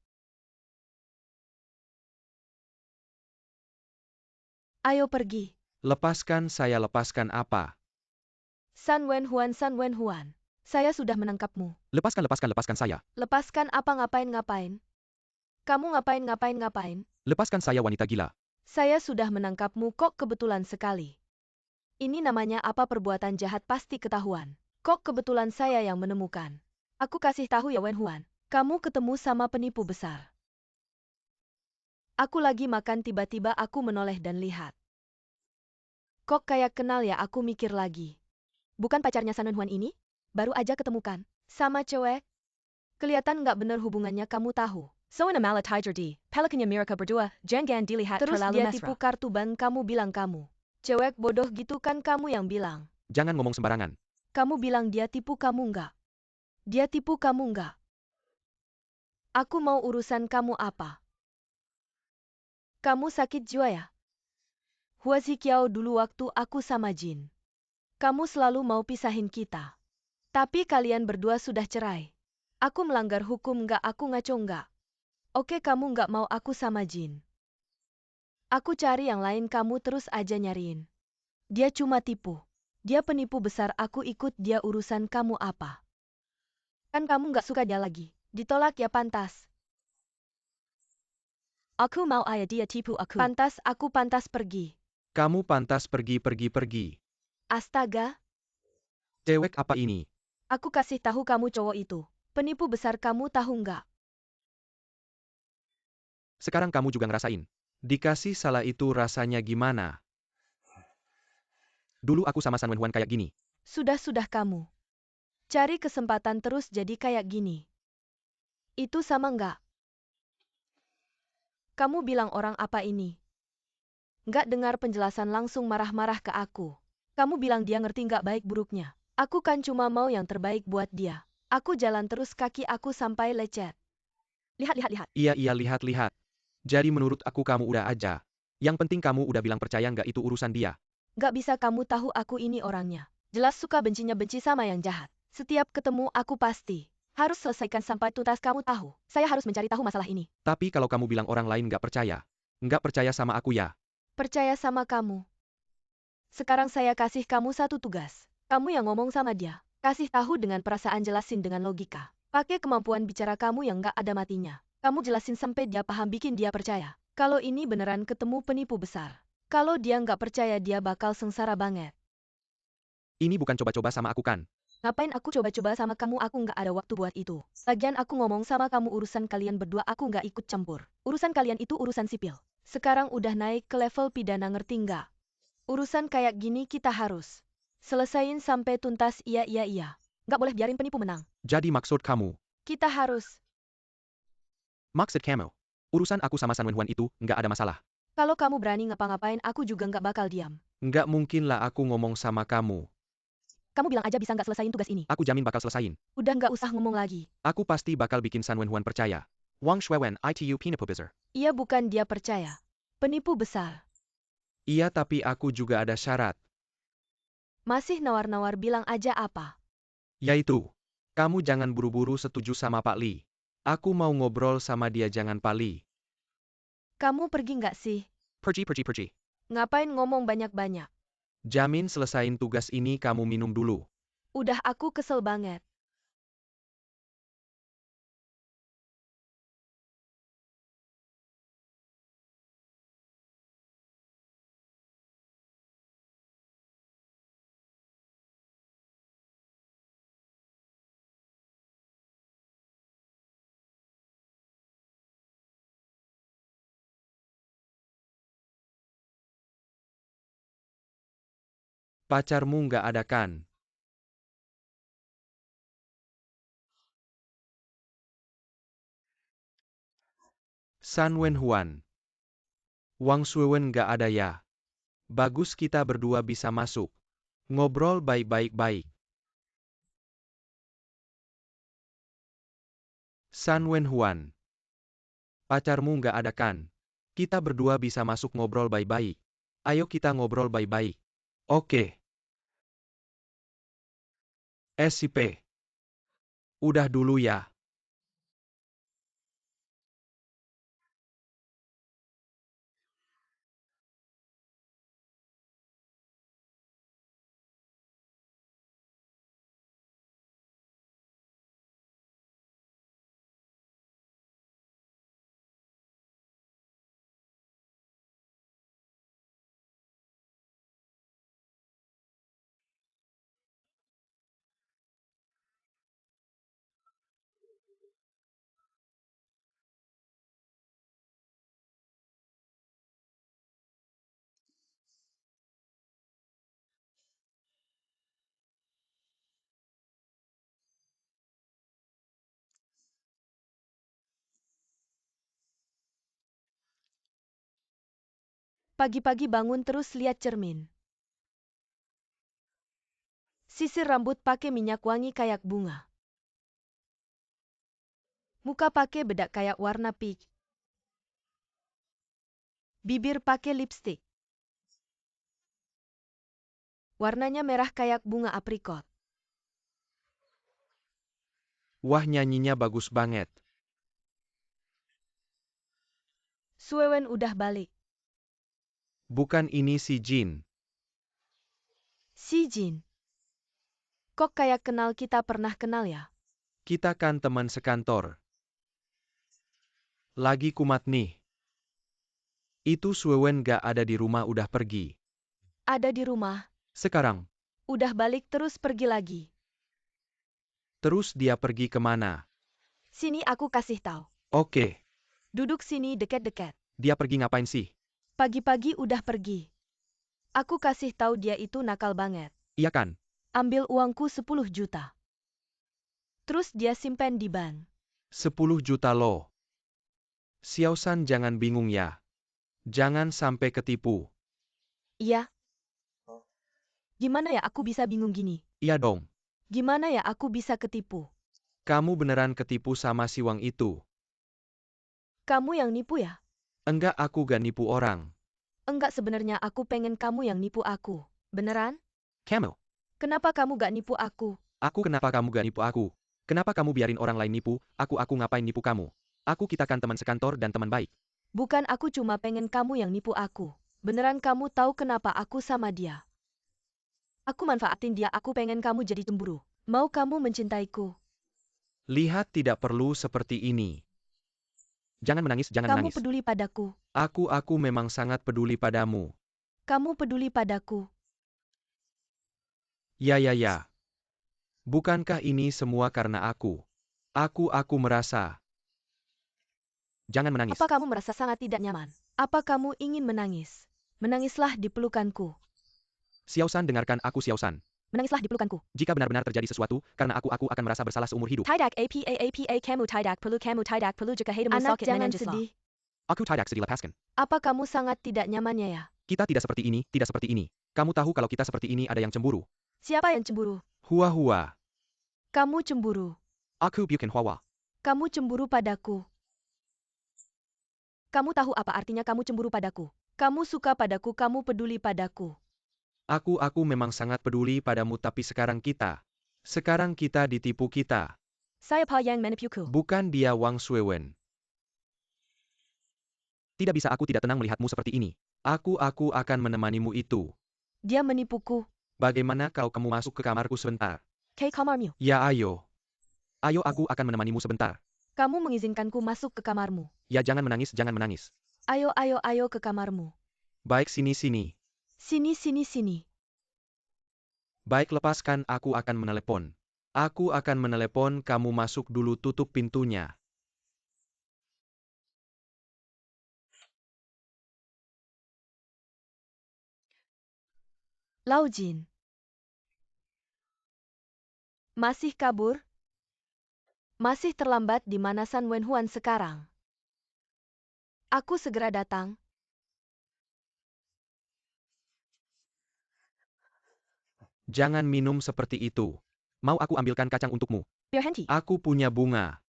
Speaker 3: Ayo pergi.
Speaker 1: Lepaskan saya. Lepaskan apa?
Speaker 3: San Wen Huan. Saya sudah menangkapmu.
Speaker 1: Lepaskan saya.
Speaker 3: Lepaskan apa? Ngapain? Kamu ngapain?
Speaker 1: Lepaskan saya, wanita gila.
Speaker 3: Saya sudah menangkapmu kok, kebetulan sekali. Ini namanya apa? Perbuatan jahat pasti ketahuan. Kok kebetulan saya yang menemukan. Aku kasih tahu ya Wen Huan, kamu ketemu sama penipu besar. Aku lagi makan, tiba-tiba aku menoleh dan lihat. Kok kayak kenal ya, aku mikir lagi. Bukan pacarnya San Wen Huan ini? Baru aja ketemukan. Sama cewek. Kelihatan nggak bener hubungannya, kamu tahu.
Speaker 4: So in malah tiger di pelikannya mereka berdua jangan dilihat
Speaker 3: Terus
Speaker 4: terlalu
Speaker 3: dia tipu
Speaker 4: mesra.
Speaker 3: kartu bank, kamu bilang kamu. Cewek bodoh gitu kan, kamu yang bilang.
Speaker 1: Jangan ngomong sembarangan.
Speaker 3: Kamu bilang dia tipu kamu nggak? Dia tipu kamu nggak? Aku mau urusan kamu apa? Kamu sakit jiwa ya? Hua Ziqiao, dulu waktu aku sama Jin. Kamu selalu mau pisahin kita. Tapi kalian berdua sudah cerai. Aku melanggar hukum nggak? Aku ngaco nggak? Oke, kamu nggak mau aku sama Jin. Aku cari yang lain, kamu terus aja nyariin. Dia cuma tipu. Dia penipu besar, aku ikut dia, urusan kamu apa? Kan kamu nggak suka dia lagi. Ditolak ya, pantas.
Speaker 4: Aku mau ayah dia tipu aku.
Speaker 3: Pantas, aku pantas pergi.
Speaker 1: Kamu pantas pergi.
Speaker 3: Astaga,
Speaker 1: Cewek apa ini?
Speaker 3: aku kasih tahu kamu cowok itu. Penipu besar, kamu tahu nggak?
Speaker 1: Sekarang kamu juga ngerasain. Dikasih salah itu rasanya gimana? Dulu aku sama San Wenhuan kayak gini.
Speaker 3: Sudah kamu. Cari kesempatan terus jadi kayak gini. Itu sama nggak? Kamu bilang orang apa ini? Nggak dengar penjelasan langsung marah-marah ke aku. Kamu bilang dia ngerti nggak baik buruknya. Aku kan cuma mau yang terbaik buat dia. Aku jalan terus kaki aku sampai lecet. Lihat.
Speaker 1: Iya lihat. Jadi menurut aku kamu udah aja. Yang penting kamu udah bilang percaya nggak itu urusan dia.
Speaker 3: Nggak bisa kamu tahu aku ini orangnya. Jelas suka benci sama yang jahat. Setiap ketemu aku pasti harus selesaikan sampai tuntas, kamu tahu. Saya harus mencari tahu masalah ini.
Speaker 1: Tapi kalau kamu bilang orang lain nggak percaya sama aku ya.
Speaker 3: Percaya sama kamu. Sekarang saya kasih kamu satu tugas. Kamu yang ngomong sama dia. Kasih tahu dengan perasaan, jelasin dengan logika. Pakai kemampuan bicara kamu yang nggak ada matinya. Kamu jelasin sampai dia paham, bikin dia percaya. Kalau ini beneran ketemu penipu besar. Kalau dia nggak percaya, dia bakal sengsara banget.
Speaker 1: Ini bukan coba-coba sama aku kan?
Speaker 3: Ngapain aku coba-coba sama kamu? Aku nggak ada waktu buat itu. Lagian aku ngomong sama kamu urusan kalian berdua, aku nggak ikut campur. Urusan kalian itu urusan sipil. Sekarang udah naik ke level pidana, ngerti nggak? Urusan kayak gini kita harus selesain sampai tuntas. Iya. Nggak boleh biarin penipu menang.
Speaker 1: Jadi maksud kamu?
Speaker 3: Kita harus.
Speaker 1: Maksud kamu? Urusan aku sama San Wenhuan itu nggak ada masalah.
Speaker 3: Kalau kamu berani ngapa-ngapain, aku juga nggak bakal diam.
Speaker 1: Nggak mungkin lah aku ngomong sama kamu.
Speaker 3: Kamu bilang aja bisa nggak selesain tugas ini.
Speaker 1: Aku jamin bakal selesain.
Speaker 3: Udah nggak usah ngomong lagi.
Speaker 1: Aku pasti bakal bikin San Wenhuan percaya. Wang Shuewen itu penipu besar.
Speaker 3: Iya, bukan dia percaya. Penipu besar.
Speaker 1: Iya, tapi aku juga ada syarat.
Speaker 3: Masih nawar-nawar, bilang aja apa.
Speaker 1: Yaitu, kamu jangan buru-buru setuju sama Pak Li. Aku mau ngobrol sama dia, jangan Pak Li.
Speaker 3: Kamu pergi nggak sih?
Speaker 1: Pergi.
Speaker 3: Ngapain ngomong banyak-banyak?
Speaker 1: Jamin selesain tugas ini, kamu minum dulu.
Speaker 3: Udah, aku kesel banget.
Speaker 1: Pacarmu nggak ada kan? San Wenhuan. Wang Shuewen nggak ada ya? Bagus, kita berdua bisa masuk. Ngobrol baik-baik. San Wenhuan. Pacarmu nggak ada kan? Kita berdua bisa masuk ngobrol baik-baik. Ayo kita ngobrol baik-baik. Oke. SCP. Udah dulu ya.
Speaker 3: Pagi-pagi bangun terus lihat cermin. Sisir rambut pakai minyak wangi kayak bunga. Muka pakai bedak kayak warna peach. Bibir pakai lipstik. Warnanya merah kayak bunga aprikot.
Speaker 1: Wah, nyanyinya bagus banget.
Speaker 3: Shuewen udah balik.
Speaker 1: Bukan ini si Jin.
Speaker 3: Si Jin. Kok kayak kenal, kita pernah kenal ya?
Speaker 1: Kita kan teman sekantor. Lagi kumat nih. Itu Shuewen gak ada di rumah, udah pergi.
Speaker 3: Ada di rumah.
Speaker 1: Sekarang.
Speaker 3: Udah balik terus pergi lagi.
Speaker 1: Terus dia pergi kemana?
Speaker 3: Sini aku kasih tahu.
Speaker 1: Oke.
Speaker 3: Duduk sini dekat-dekat.
Speaker 1: Dia pergi ngapain sih?
Speaker 3: Pagi-pagi udah pergi. Aku kasih tahu dia itu nakal banget.
Speaker 1: Iya kan?
Speaker 3: Ambil uangku 10 juta. Terus dia simpen di bank.
Speaker 1: 10 juta loh. Xiaoshan jangan bingung ya. Jangan sampai ketipu.
Speaker 3: Iya. Gimana ya aku bisa bingung gini?
Speaker 1: Iya dong.
Speaker 3: Gimana ya aku bisa ketipu?
Speaker 1: Kamu beneran ketipu sama si Wang itu.
Speaker 3: Kamu yang nipu ya?
Speaker 1: Enggak, aku gak nipu orang.
Speaker 3: Enggak, sebenarnya aku pengen kamu yang nipu aku. Beneran?
Speaker 1: Kamu?
Speaker 3: Kenapa kamu gak nipu aku?
Speaker 1: Kenapa kamu gak nipu aku? Kenapa kamu biarin orang lain nipu? Aku ngapain nipu kamu? Kita kan teman sekantor dan teman baik.
Speaker 3: Bukan, aku cuma pengen kamu yang nipu aku. Beneran kamu tahu kenapa aku sama dia? Aku manfaatin dia, aku pengen kamu jadi cemburu. Mau kamu mencintaiku.
Speaker 1: Lihat, tidak perlu seperti ini. Jangan menangis, jangan
Speaker 3: Kamu
Speaker 1: menangis.
Speaker 3: peduli padaku.
Speaker 1: Aku memang sangat peduli padamu.
Speaker 3: Kamu peduli padaku.
Speaker 1: Ya. Bukankah ini semua karena aku? Aku merasa. Jangan menangis.
Speaker 3: Apa kamu merasa sangat tidak nyaman? Apa kamu ingin menangis? Menangislah di pelukanku.
Speaker 1: Xiaoshan, dengarkan aku, Xiaoshan.
Speaker 3: Menangislah di pelukanku.
Speaker 1: Jika benar-benar terjadi sesuatu, karena aku akan merasa bersalah seumur hidup.
Speaker 4: Tidak apa kamu tidak perlu jika hidupmu
Speaker 3: Anak,
Speaker 4: sakit
Speaker 3: jangan
Speaker 4: menangislah.
Speaker 3: sedih.
Speaker 1: Aku tidak sedih, lepaskan.
Speaker 3: Apa kamu sangat tidak nyamannya ya?
Speaker 1: Kita tidak seperti ini. Kamu tahu kalau kita seperti ini ada yang cemburu.
Speaker 3: Siapa yang cemburu?
Speaker 1: Hua.
Speaker 3: Kamu cemburu.
Speaker 1: Aku bukan Hua.
Speaker 3: Kamu cemburu padaku. Kamu tahu apa artinya kamu cemburu padaku? Kamu suka padaku, kamu peduli padaku.
Speaker 1: Aku memang sangat peduli padamu, tapi sekarang kita ditipu kita.
Speaker 4: Saya yang menipuku.
Speaker 1: Bukan dia, Wang Shuiwen. Tidak bisa, aku tidak tenang melihatmu seperti ini. Aku akan menemanimu itu.
Speaker 3: Dia menipuku.
Speaker 1: Bagaimana kalau kamu masuk ke kamarku sebentar?
Speaker 4: Ke kamarmu.
Speaker 1: Ya, ayo. Ayo, aku akan menemanimu sebentar.
Speaker 3: Kamu mengizinkanku masuk ke kamarmu.
Speaker 1: Ya, jangan menangis.
Speaker 3: Ayo ke kamarmu.
Speaker 1: Baik, sini.
Speaker 3: Sini.
Speaker 1: Baik, lepaskan, aku akan menelepon. Aku akan menelepon, kamu masuk dulu, tutup pintunya.
Speaker 3: Lao Jin. Masih kabur? Masih terlambat, di mana San Wenhuan sekarang? Aku segera datang.
Speaker 1: Jangan minum seperti itu. Mau aku ambilkan kacang untukmu?
Speaker 4: Berhenti.
Speaker 1: Aku punya bunga.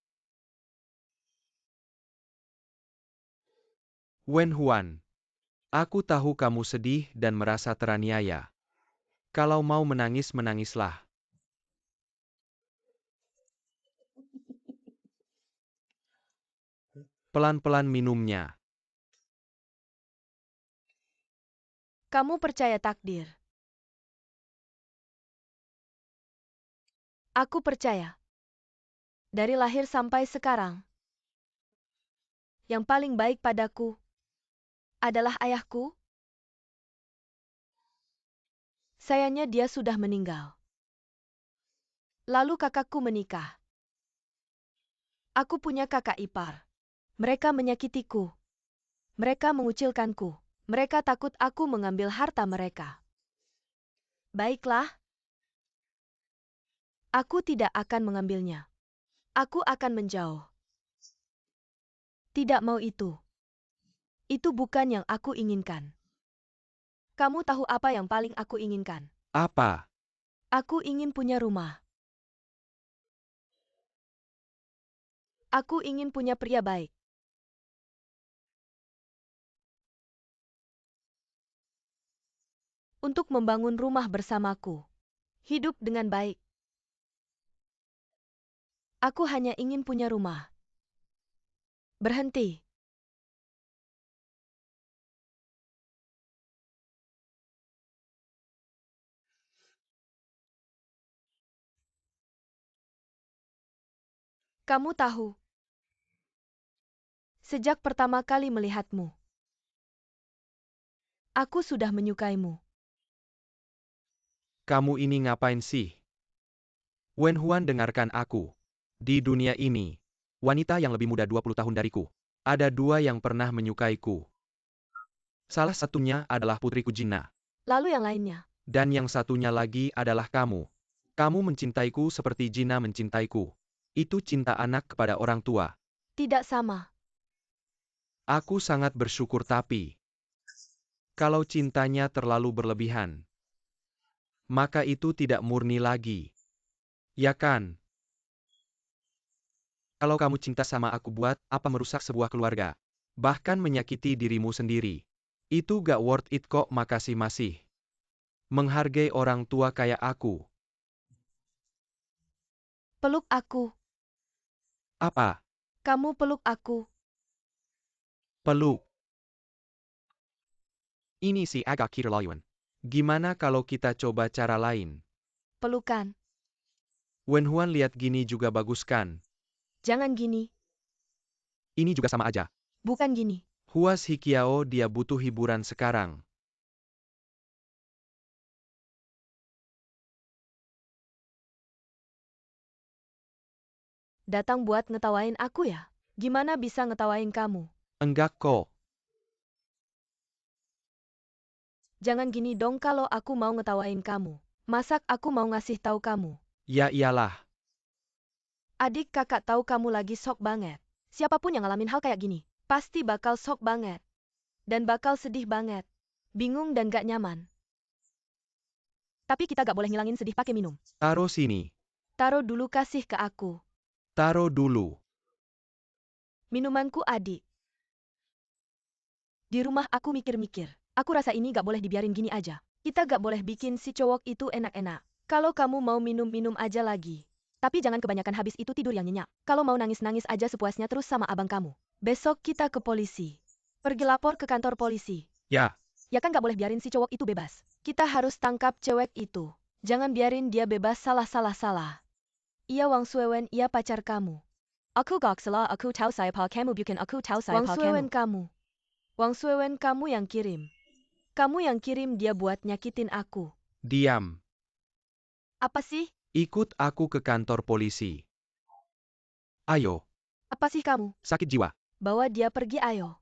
Speaker 1: Wenhuan. Aku tahu kamu sedih dan merasa teraniaya. Kalau mau menangis, menangislah. Pelan-pelan minumnya.
Speaker 3: Kamu percaya takdir? Aku percaya. Dari lahir sampai sekarang, yang paling baik padaku adalah ayahku. Sayangnya dia sudah meninggal. Lalu kakakku menikah. Aku punya kakak ipar. Mereka menyakitiku. Mereka mengucilkanku. Mereka takut aku mengambil harta mereka. Baiklah. Aku tidak akan mengambilnya. Aku akan menjauh. Tidak mau itu. Itu bukan yang aku inginkan. Kamu tahu apa yang paling aku inginkan?
Speaker 1: Apa?
Speaker 3: Aku ingin punya rumah. Aku ingin punya pria baik. Untuk membangun rumah bersamaku. Hidup dengan baik. Aku hanya ingin punya rumah. Berhenti. Kamu tahu, sejak pertama kali melihatmu, aku sudah menyukaimu.
Speaker 1: Kamu ini ngapain sih? Wen Huan, dengarkan aku. Di dunia ini, wanita yang lebih muda 20 tahun dariku. Ada 2 yang pernah menyukaiku. Salah satunya adalah putriku Jinna.
Speaker 3: Lalu yang lainnya?
Speaker 1: Dan yang satunya lagi adalah kamu. Kamu mencintaiku seperti Jinna mencintaiku. Itu cinta anak kepada orang tua.
Speaker 3: Tidak sama.
Speaker 1: Aku sangat bersyukur, tapi kalau cintanya terlalu berlebihan, maka itu tidak murni lagi. Ya kan? Kalau kamu cinta sama aku, buat apa merusak sebuah keluarga? Bahkan menyakiti dirimu sendiri. Itu gak worth it kok. Makasih masih menghargai orang tua kayak aku.
Speaker 3: Peluk aku.
Speaker 1: Apa?
Speaker 3: Kamu peluk aku.
Speaker 1: Peluk. Ini sih agak keterlaluan. Gimana kalau kita coba cara lain?
Speaker 3: Pelukan.
Speaker 1: Wen Huan, lihat gini juga bagus kan?
Speaker 3: Jangan gini.
Speaker 1: Ini juga sama aja.
Speaker 3: Bukan gini.
Speaker 1: Huas Hikiao, dia butuh hiburan sekarang.
Speaker 3: Datang buat ngetawain aku ya? Gimana bisa ngetawain kamu?
Speaker 1: Enggak kok.
Speaker 3: Jangan gini dong. Kalau aku mau ngetawain kamu, masak aku mau ngasih tahu kamu.
Speaker 1: Ya iyalah.
Speaker 3: Adik kakak tahu kamu lagi shock banget. Siapapun yang ngalamin hal kayak gini, pasti bakal shock banget. Dan bakal sedih banget. Bingung dan gak nyaman. Tapi kita gak boleh ngilangin sedih pakai minum.
Speaker 1: Taruh sini.
Speaker 3: Taruh dulu, kasih ke aku.
Speaker 1: Taruh dulu.
Speaker 3: Minumanku, adik. Di rumah aku mikir-mikir. Aku rasa ini gak boleh dibiarin gini aja. Kita gak boleh bikin si cowok itu enak-enak. Kalau kamu mau minum-minum aja lagi. Tapi jangan kebanyakan, habis itu tidur yang nyenyak. Kalau mau nangis-nangis aja sepuasnya terus sama abang kamu. Besok kita ke polisi. Pergi lapor ke kantor polisi.
Speaker 1: Ya.
Speaker 3: Ya kan, gak boleh biarin si cowok itu bebas. Kita harus tangkap cewek itu. Jangan biarin dia bebas. Salah. Iya Wang Suewen, iya pacar kamu.
Speaker 4: Aku gak salah, aku tahu siapa kamu, bukan aku tahu
Speaker 3: Wang
Speaker 4: siapa
Speaker 3: Suewen
Speaker 4: kamu.
Speaker 3: kamu. Wang Suewen kamu yang kirim. Kamu yang kirim dia buat nyakitin aku.
Speaker 1: Diam.
Speaker 3: Apa sih?
Speaker 1: Ikut aku ke kantor polisi. Ayo.
Speaker 3: Apa sih kamu?
Speaker 1: Sakit jiwa.
Speaker 3: Bawa dia pergi, ayo.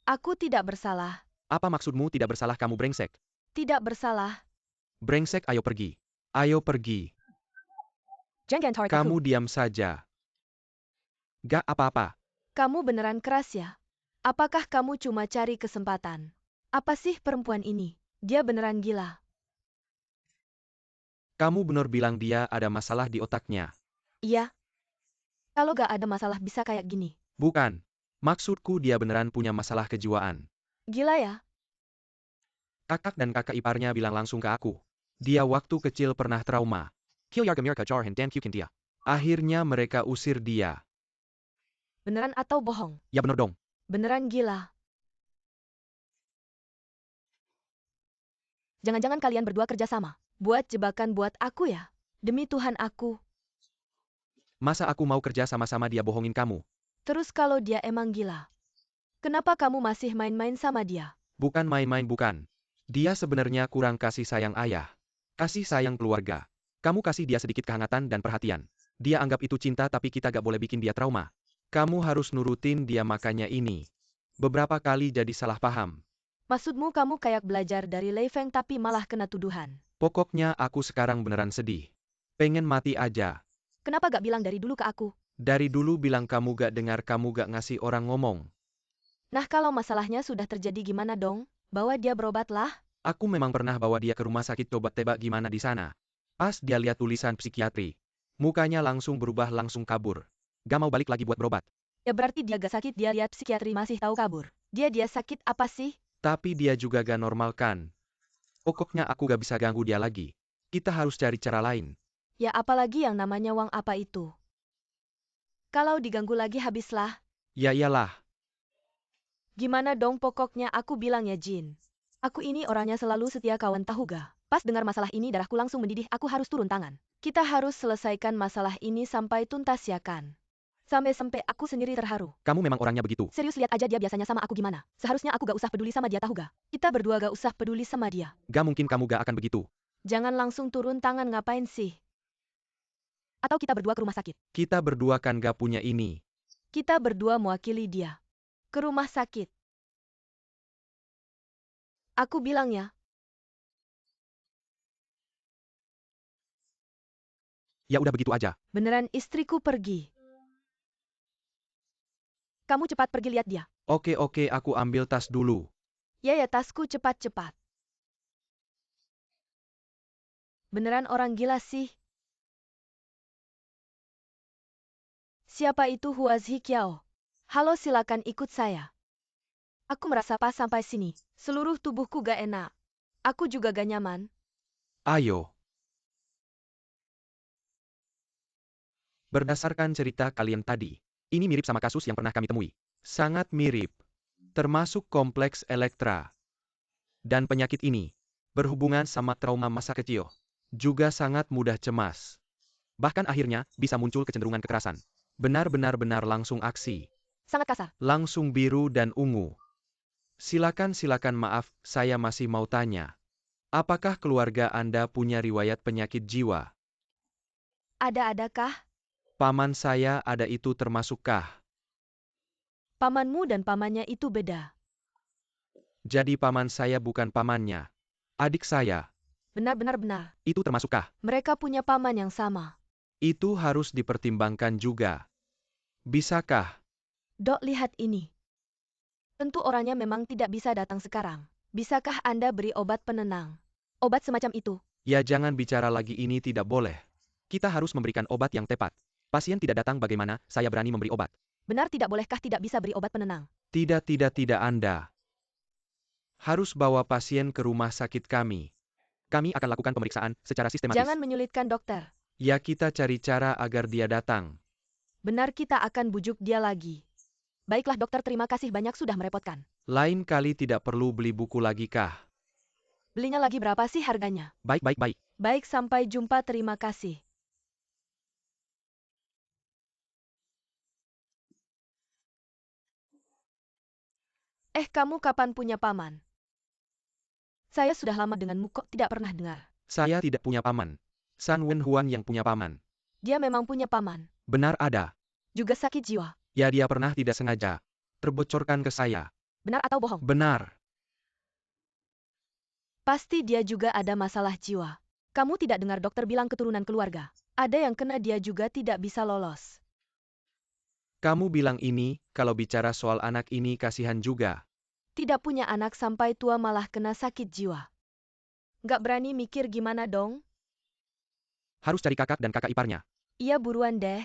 Speaker 3: Aku tidak bersalah.
Speaker 1: Apa maksudmu tidak bersalah? Kamu brengsek.
Speaker 3: Tidak bersalah.
Speaker 1: Brengsek, ayo pergi. Ayo pergi.
Speaker 4: Jangan tarik
Speaker 1: Kamu
Speaker 4: aku.
Speaker 1: diam saja. Gak apa-apa.
Speaker 3: Kamu beneran keras ya? Apakah kamu cuma cari kesempatan? Apa sih perempuan ini? Dia beneran gila.
Speaker 1: Kamu benar bilang dia ada masalah di otaknya.
Speaker 3: Iya. Kalau gak ada masalah bisa kayak gini.
Speaker 1: Bukan. Maksudku dia beneran punya masalah kejiwaan.
Speaker 3: Gila ya?
Speaker 1: Kakak dan kakak iparnya bilang langsung ke aku. Dia waktu kecil pernah trauma. Akhirnya mereka usir dia.
Speaker 3: Beneran atau bohong?
Speaker 1: Ya bener dong.
Speaker 3: Beneran gila. Jangan-jangan kalian berdua kerja sama. Buat jebakan buat aku ya? Demi Tuhan aku.
Speaker 1: Masa aku mau kerja sama-sama dia bohongin kamu?
Speaker 3: Terus kalau dia emang gila, kenapa kamu masih main-main sama dia?
Speaker 1: Bukan main-main, bukan. Dia sebenarnya kurang kasih sayang ayah. Kasih sayang keluarga. Kamu kasih dia sedikit kehangatan dan perhatian. Dia anggap itu cinta, tapi kita gak boleh bikin dia trauma. Kamu harus nurutin dia, makanya ini beberapa kali jadi salah paham.
Speaker 3: Maksudmu kamu kayak belajar dari Lei Feng tapi malah kena tuduhan.
Speaker 1: Pokoknya aku sekarang beneran sedih. Pengen mati aja.
Speaker 3: Kenapa gak bilang dari dulu ke aku?
Speaker 1: Dari dulu bilang kamu gak dengar, kamu gak ngasih orang ngomong.
Speaker 3: Nah kalau masalahnya sudah terjadi gimana dong? Bawa dia berobat lah.
Speaker 1: Aku memang pernah bawa dia ke rumah sakit, coba tebak gimana di sana. Pas dia lihat tulisan psikiatri, mukanya langsung berubah, langsung kabur. Gak mau balik lagi buat berobat.
Speaker 3: Ya berarti dia gak sakit, dia lihat psikiatri masih tahu kabur. Dia sakit apa sih?
Speaker 1: Tapi dia juga gak normal kan? Pokoknya aku gak bisa ganggu dia lagi. Kita harus cari cara lain.
Speaker 3: Ya apalagi yang namanya Wang apa itu? Kalau diganggu lagi habislah.
Speaker 1: Ya iyalah.
Speaker 3: Gimana dong, pokoknya aku bilang ya Jin. Aku ini orangnya selalu setia kawan, tahu ga? Pas dengar masalah ini darahku langsung mendidih, aku harus turun tangan. Kita harus selesaikan masalah ini sampai tuntas ya kan? Sampai-sampai aku sendiri terharu.
Speaker 1: Kamu memang orangnya begitu.
Speaker 3: Serius, lihat aja dia biasanya sama aku gimana. Seharusnya aku gak usah peduli sama dia, tahu ga? Kita berdua gak usah peduli sama dia.
Speaker 1: Gak mungkin kamu gak akan begitu.
Speaker 3: Jangan langsung turun tangan ngapain sih?
Speaker 4: Atau kita berdua ke rumah sakit.
Speaker 1: Kita berdua kan gak punya ini.
Speaker 3: Kita berdua mewakili dia. Ke rumah sakit. Aku bilang ya,
Speaker 1: Ya udah begitu aja.
Speaker 3: beneran istriku pergi.
Speaker 4: Kamu cepat pergi lihat dia.
Speaker 1: Oke, aku ambil tas dulu.
Speaker 3: Ya tasku cepat-cepat. Beneran orang gila sih. Siapa itu Huazhi Kiao? Halo, silakan ikut saya. Aku merasa pas sampai sini. Seluruh tubuhku gak enak. Aku juga gak nyaman.
Speaker 1: Ayo. Berdasarkan cerita kalian tadi, ini mirip sama kasus yang pernah kami temui. Sangat mirip. Termasuk kompleks Elektra. Dan penyakit ini, berhubungan sama trauma masa kecil. Juga sangat mudah cemas. Bahkan akhirnya, bisa muncul kecenderungan kekerasan. Benar-benar langsung aksi.
Speaker 4: Sangat kasar.
Speaker 1: Langsung biru dan ungu. Silakan maaf, saya masih mau tanya. Apakah keluarga Anda punya riwayat penyakit jiwa?
Speaker 3: Ada-adakah?
Speaker 1: Paman saya ada, itu termasukkah?
Speaker 3: Pamanmu dan pamannya itu beda.
Speaker 1: Jadi paman saya bukan pamannya. Adik saya,
Speaker 3: Benar-benar.
Speaker 1: itu termasukkah?
Speaker 3: Mereka punya paman yang sama.
Speaker 1: Itu harus dipertimbangkan juga. Bisakah?
Speaker 3: Dok, lihat ini. Tentu orangnya memang tidak bisa datang sekarang. Bisakah Anda beri obat penenang?
Speaker 4: Obat semacam itu.
Speaker 1: Ya jangan bicara lagi, ini tidak boleh. Kita harus memberikan obat yang tepat. Pasien tidak datang, bagaimana saya berani memberi obat?
Speaker 4: Benar tidak bolehkah tidak bisa beri obat penenang?
Speaker 1: Tidak Anda. Harus bawa pasien ke rumah sakit kami. Kami akan lakukan pemeriksaan secara sistematis.
Speaker 3: Jangan menyulitkan dokter.
Speaker 1: Ya kita cari cara agar dia datang.
Speaker 3: Benar, kita akan bujuk dia lagi.
Speaker 4: Baiklah dokter, terima kasih banyak sudah merepotkan.
Speaker 1: Lain kali tidak perlu beli buku lagi kah?
Speaker 3: Belinya lagi berapa sih harganya?
Speaker 1: Baik.
Speaker 3: Baik, sampai jumpa, terima kasih. Kamu kapan punya paman? Saya sudah lama denganmu kok tidak pernah dengar.
Speaker 1: Saya tidak punya paman. San Wen Huan yang punya paman.
Speaker 3: Dia memang punya paman.
Speaker 1: Benar ada.
Speaker 3: Juga sakit jiwa.
Speaker 1: Ya dia pernah tidak sengaja terbocorkan ke saya.
Speaker 4: Benar atau bohong?
Speaker 1: Benar.
Speaker 3: Pasti dia juga ada masalah jiwa.
Speaker 4: Kamu tidak dengar dokter bilang keturunan keluarga?
Speaker 3: Ada yang kena, dia juga tidak bisa lolos.
Speaker 1: Kamu bilang ini, kalau bicara soal anak ini kasihan juga.
Speaker 3: Tidak punya anak sampai tua malah kena sakit jiwa. Nggak berani mikir gimana dong?
Speaker 1: Harus cari kakak dan kakak iparnya.
Speaker 3: Iya buruan deh.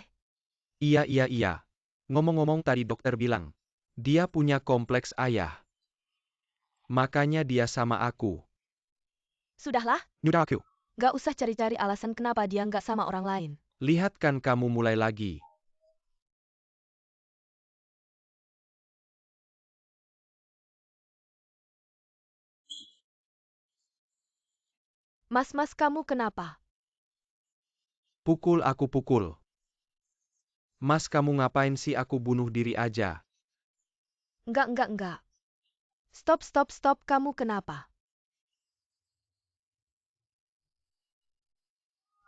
Speaker 1: Iya. Ngomong-ngomong, tadi dokter bilang, dia punya kompleks ayah. Makanya dia sama aku.
Speaker 4: Sudahlah.
Speaker 1: Nyudaku.
Speaker 3: Nggak usah cari-cari alasan kenapa dia nggak sama orang lain.
Speaker 1: Lihat kan kamu mulai lagi.
Speaker 3: Mas, kamu kenapa?
Speaker 1: Pukul aku pukul. Mas, kamu ngapain sih, aku bunuh diri aja.
Speaker 3: Enggak. Stop, kamu kenapa?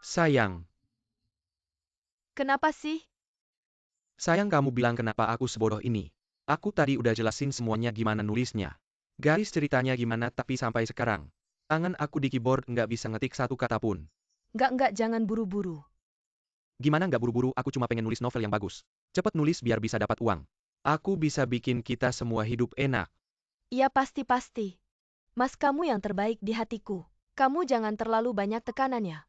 Speaker 1: Sayang.
Speaker 3: Kenapa sih?
Speaker 1: Sayang, kamu bilang kenapa aku sebodoh ini. Aku tadi udah jelasin semuanya gimana nulisnya. Garis ceritanya gimana, tapi sampai sekarang, tangan aku di keyboard nggak bisa ngetik satu kata pun.
Speaker 3: Enggak, jangan buru-buru.
Speaker 1: Gimana nggak buru-buru, aku cuma pengen nulis novel yang bagus. Cepet nulis biar bisa dapat uang. Aku bisa bikin kita semua hidup enak.
Speaker 3: Iya pasti. Mas, kamu yang terbaik di hatiku. Kamu jangan terlalu banyak tekanannya.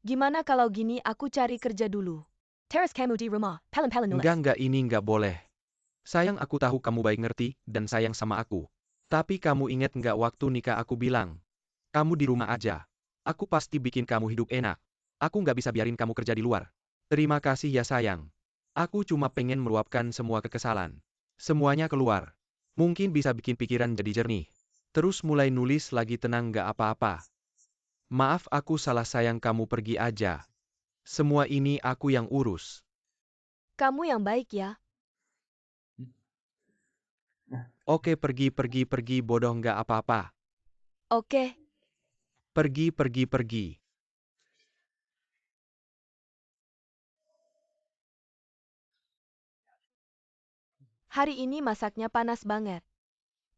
Speaker 3: Gimana kalau gini, aku cari kerja dulu.
Speaker 4: Teras kamu di rumah, pelan-pelan nulis.
Speaker 1: Enggak, ini nggak boleh. Sayang, aku tahu kamu baik ngerti, dan sayang sama aku. Tapi kamu inget nggak waktu nikah aku bilang, kamu di rumah aja. Aku pasti bikin kamu hidup enak. Aku nggak bisa biarin kamu kerja di luar. Terima kasih ya sayang. Aku cuma pengen meluapkan semua kekesalan. Semuanya keluar. Mungkin bisa bikin pikiran jadi jernih. Terus mulai nulis lagi, tenang, nggak apa-apa. Maaf, aku salah sayang, kamu pergi aja. Semua ini aku yang urus.
Speaker 3: Kamu yang baik ya.
Speaker 1: Oke, pergi, bodoh, nggak apa-apa.
Speaker 3: Oke.
Speaker 1: Pergi, pergi, pergi.
Speaker 3: Hari ini masaknya panas banget.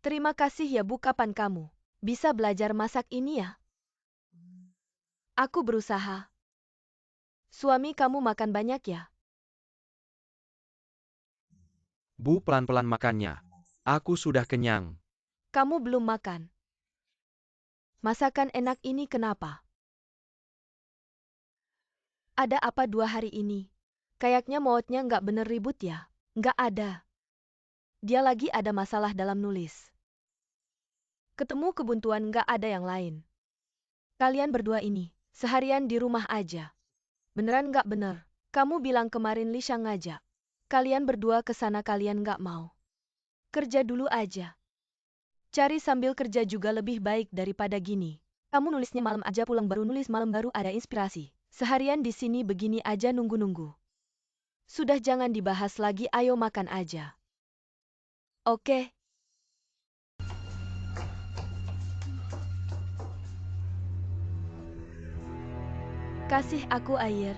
Speaker 3: Terima kasih ya Bu, kapan kamu bisa belajar masak ini ya? Aku berusaha. Suami kamu makan banyak ya?
Speaker 1: Bu, pelan-pelan makannya. Aku sudah kenyang.
Speaker 3: Kamu belum makan. Masakan enak ini kenapa? Ada apa 2 hari ini? Kayaknya mautnya nggak bener ribut ya? Nggak ada. Dia lagi ada masalah dalam nulis. Ketemu kebuntuan nggak ada yang lain. Kalian berdua ini, seharian di rumah aja. Beneran nggak bener? Kamu bilang kemarin Lisha ngajak. Kalian berdua ke sana, kalian nggak mau. Kerja dulu aja. Cari sambil kerja juga lebih baik daripada gini. Kamu nulisnya malam aja, pulang baru nulis, malam baru ada inspirasi. Seharian di sini begini aja nunggu-nunggu. Sudah jangan dibahas lagi, ayo makan aja. Oke. Kasih aku air.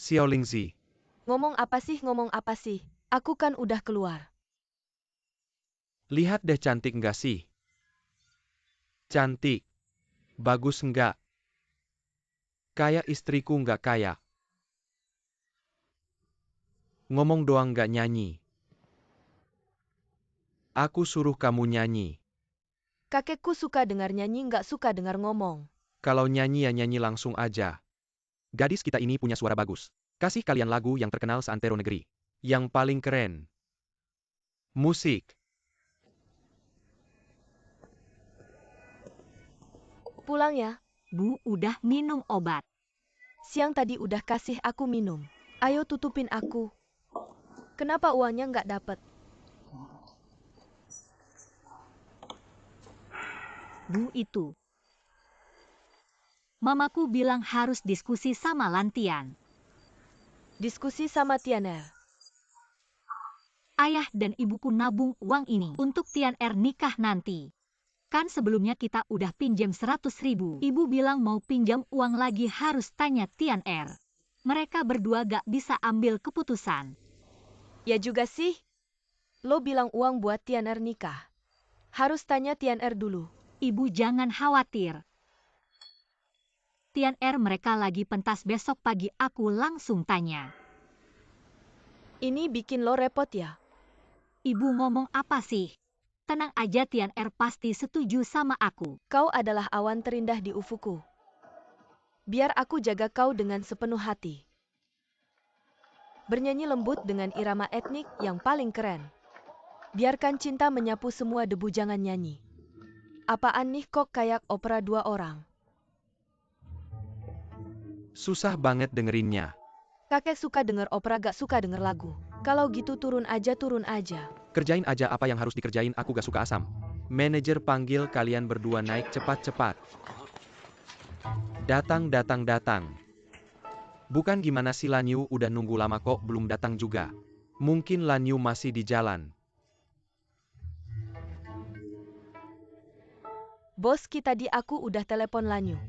Speaker 1: Xiao Lingzi.
Speaker 3: Ngomong apa sih? Aku kan udah keluar.
Speaker 1: Lihat deh, cantik nggak sih? Cantik. Bagus nggak? Kayak istriku nggak kayak. Ngomong doang nggak nyanyi. Aku suruh kamu nyanyi.
Speaker 3: Kakekku suka dengar nyanyi, nggak suka dengar ngomong.
Speaker 1: Kalau nyanyi ya nyanyi langsung aja. Gadis kita ini punya suara bagus. Kasih kalian lagu yang terkenal seantero negeri. Yang paling keren. Musik.
Speaker 3: Pulang ya.
Speaker 2: Bu, udah minum obat.
Speaker 3: Siang tadi udah kasih aku minum. Ayo tutupin aku. Kenapa uangnya nggak dapet?
Speaker 2: Bu, itu. Mamaku bilang harus diskusi sama Lantian.
Speaker 3: Diskusi sama Tianer.
Speaker 2: Ayah dan ibuku nabung uang ini untuk Tianer nikah nanti. Kan sebelumnya kita udah pinjam 100.000. Ibu bilang mau pinjam uang lagi harus tanya Tianer. Mereka berdua gak bisa ambil keputusan.
Speaker 3: Ya juga sih. Lo bilang uang buat Tianer nikah. Harus tanya Tianer dulu.
Speaker 2: Ibu jangan khawatir. Tianer mereka lagi pentas, besok pagi aku langsung tanya.
Speaker 3: Ini bikin lo repot ya?
Speaker 2: Ibu ngomong apa sih? Tenang aja, Tian'er pasti setuju sama aku.
Speaker 3: Kau adalah awan terindah di ufukku. Biar aku jaga kau dengan sepenuh hati. Bernyanyi lembut dengan irama etnik yang paling keren. Biarkan cinta menyapu semua debu, jangan nyanyi. Apaan nih kok kayak opera dua orang?
Speaker 1: Susah banget dengerinnya.
Speaker 3: Kakek suka denger opera, gak suka denger lagu. Kalau gitu turun aja, turun aja.
Speaker 1: Kerjain aja apa yang harus dikerjain, aku gak suka asam. Manajer panggil kalian berdua naik cepat-cepat. Datang, datang, datang. Bukan gimana sih, Lanyu udah nunggu lama kok belum datang juga. Mungkin Lanyu masih di jalan.
Speaker 3: Bos kita di aku udah telepon Lanyu.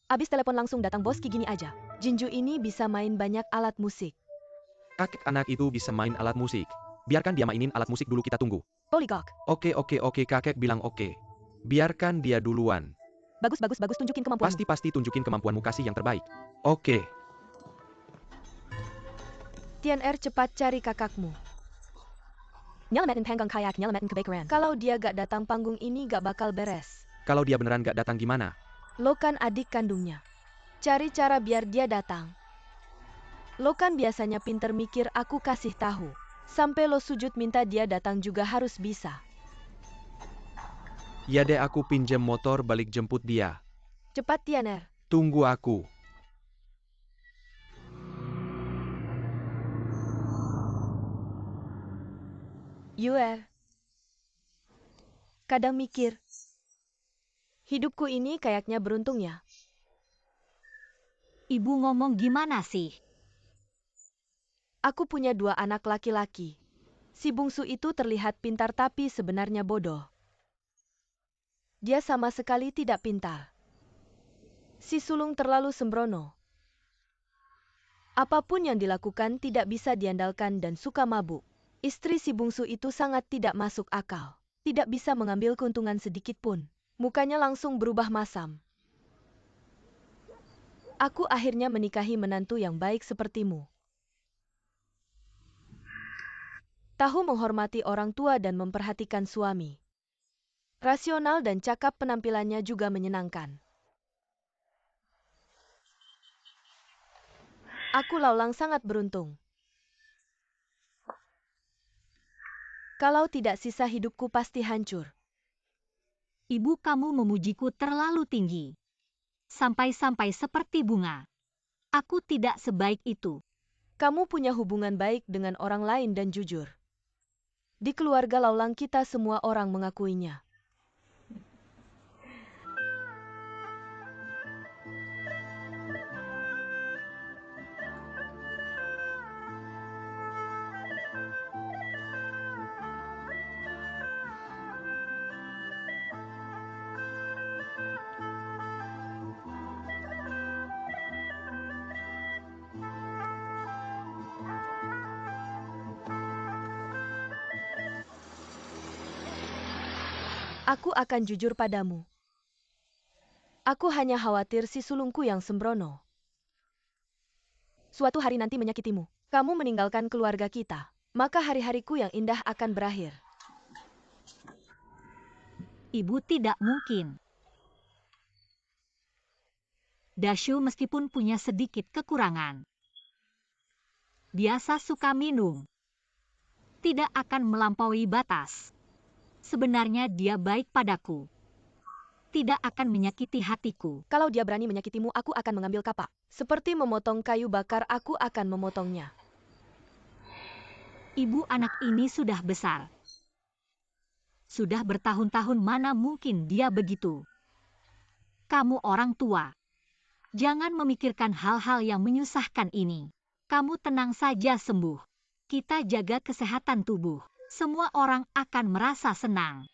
Speaker 3: Abis telepon langsung datang bos Ki, gini aja. Jinju ini bisa main banyak alat musik.
Speaker 1: Kakek anak itu bisa main alat musik. Biarkan dia mainin alat musik dulu, kita tunggu.
Speaker 3: Poligok.
Speaker 1: Oke, kakek bilang oke. Biarkan dia duluan.
Speaker 3: Bagus, bagus, bagus, tunjukin kemampuanmu.
Speaker 1: Pasti tunjukin kemampuanmu, kasih yang terbaik. Oke.
Speaker 3: Tian'er, cepat cari kakakmu.
Speaker 4: Nyelamatin panggung kayak nyelamatin kebakaran.
Speaker 3: Kalau dia gak datang, panggung ini gak bakal beres.
Speaker 1: Kalau dia beneran gak datang gimana?
Speaker 3: Lo kan adik kandungnya. Cari cara biar dia datang. Lo kan biasanya pinter mikir, aku kasih tahu. Sampai lo sujud minta dia datang juga harus bisa.
Speaker 1: Ya deh, aku pinjam motor balik jemput dia.
Speaker 3: Cepat Tian'er.
Speaker 1: Tunggu aku.
Speaker 3: Yuer. Kadang mikir. Hidupku ini kayaknya beruntung ya.
Speaker 2: Ibu ngomong gimana sih?
Speaker 3: Aku punya 2 anak laki-laki. Si bungsu itu terlihat pintar tapi sebenarnya bodoh. Dia sama sekali tidak pintar. Si sulung terlalu sembrono. Apapun yang dilakukan tidak bisa diandalkan dan suka mabuk. Istri si bungsu itu sangat tidak masuk akal. Tidak bisa mengambil keuntungan sedikit pun. Mukanya langsung berubah masam. Aku akhirnya menikahi menantu yang baik sepertimu. Tahu menghormati orang tua dan memperhatikan suami. Rasional dan cakap, penampilannya juga menyenangkan. Aku Laulang sangat beruntung. Kalau tidak, sisa hidupku pasti hancur.
Speaker 2: Ibu, kamu memujiku terlalu tinggi. Sampai-sampai seperti bunga. Aku tidak sebaik itu.
Speaker 3: Kamu punya hubungan baik dengan orang lain dan jujur. Di keluarga Laulang kita semua orang mengakuinya. Aku akan jujur padamu. Aku hanya khawatir si sulungku yang sembrono. Suatu hari nanti menyakitimu. Kamu meninggalkan keluarga kita. Maka hari-hariku yang indah akan berakhir.
Speaker 2: Ibu, tidak mungkin. Dasyu meskipun punya sedikit kekurangan. Biasa suka minum. Tidak akan melampaui batas. Sebenarnya dia baik padaku. Tidak akan menyakiti hatiku.
Speaker 3: Kalau dia berani menyakitimu, aku akan mengambil kapak. Seperti memotong kayu bakar, aku akan memotongnya.
Speaker 2: Ibu, anak ini sudah besar. Sudah bertahun-tahun, mana mungkin dia begitu. Kamu orang tua. Jangan memikirkan hal-hal yang menyusahkan ini. Kamu tenang saja, sembuh. Kita jaga kesehatan tubuh. Semua orang akan merasa senang.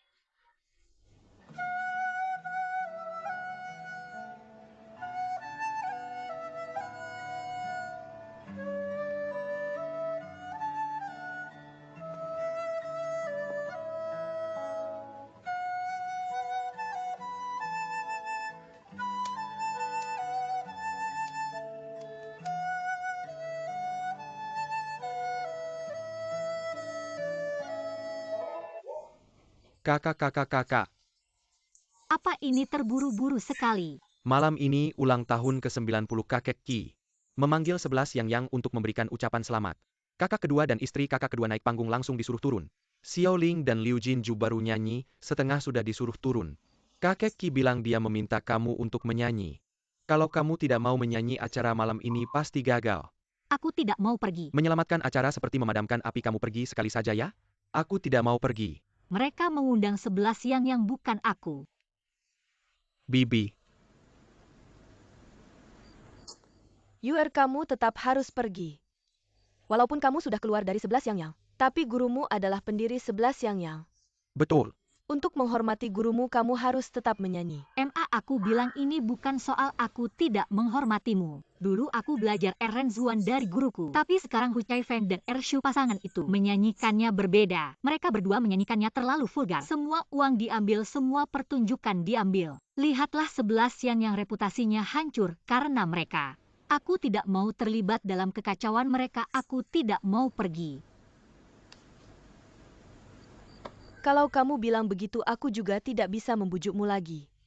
Speaker 1: Kakak.
Speaker 2: Apa ini terburu-buru sekali?
Speaker 1: Malam ini ulang tahun ke-90 kakek Qi. Memanggil 11 Yang untuk memberikan ucapan selamat. Kakak kedua dan istri kakak kedua naik panggung langsung disuruh turun. Xiao Ling dan Liu Jinju baru nyanyi, setengah sudah disuruh turun. Kakek Qi bilang dia meminta kamu untuk menyanyi. Kalau kamu tidak mau menyanyi acara malam ini pasti gagal.
Speaker 2: Aku tidak mau pergi.
Speaker 1: Menyelamatkan acara seperti memadamkan api, kamu pergi sekali saja ya? Aku tidak mau pergi.
Speaker 2: Mereka mengundang 11 yang bukan aku.
Speaker 1: Bibi.
Speaker 3: Kamu tetap harus pergi. Walaupun kamu sudah keluar dari 11 yang, tapi gurumu adalah pendiri 11 yang.
Speaker 1: Betul.
Speaker 3: Untuk menghormati gurumu, kamu harus tetap menyanyi.
Speaker 2: Aku bilang ini bukan soal aku tidak menghormatimu. Dulu aku belajar Ren Zuan dari guruku. Tapi sekarang Hu Chai Feng dan Shu pasangan itu menyanyikannya berbeda. Mereka berdua menyanyikannya terlalu vulgar. Semua uang diambil, semua pertunjukan diambil. Lihatlah 11 yang reputasinya hancur karena mereka. Aku tidak mau terlibat dalam kekacauan mereka, aku tidak mau pergi.
Speaker 3: Kalau kamu bilang begitu, aku juga tidak bisa membujukmu lagi.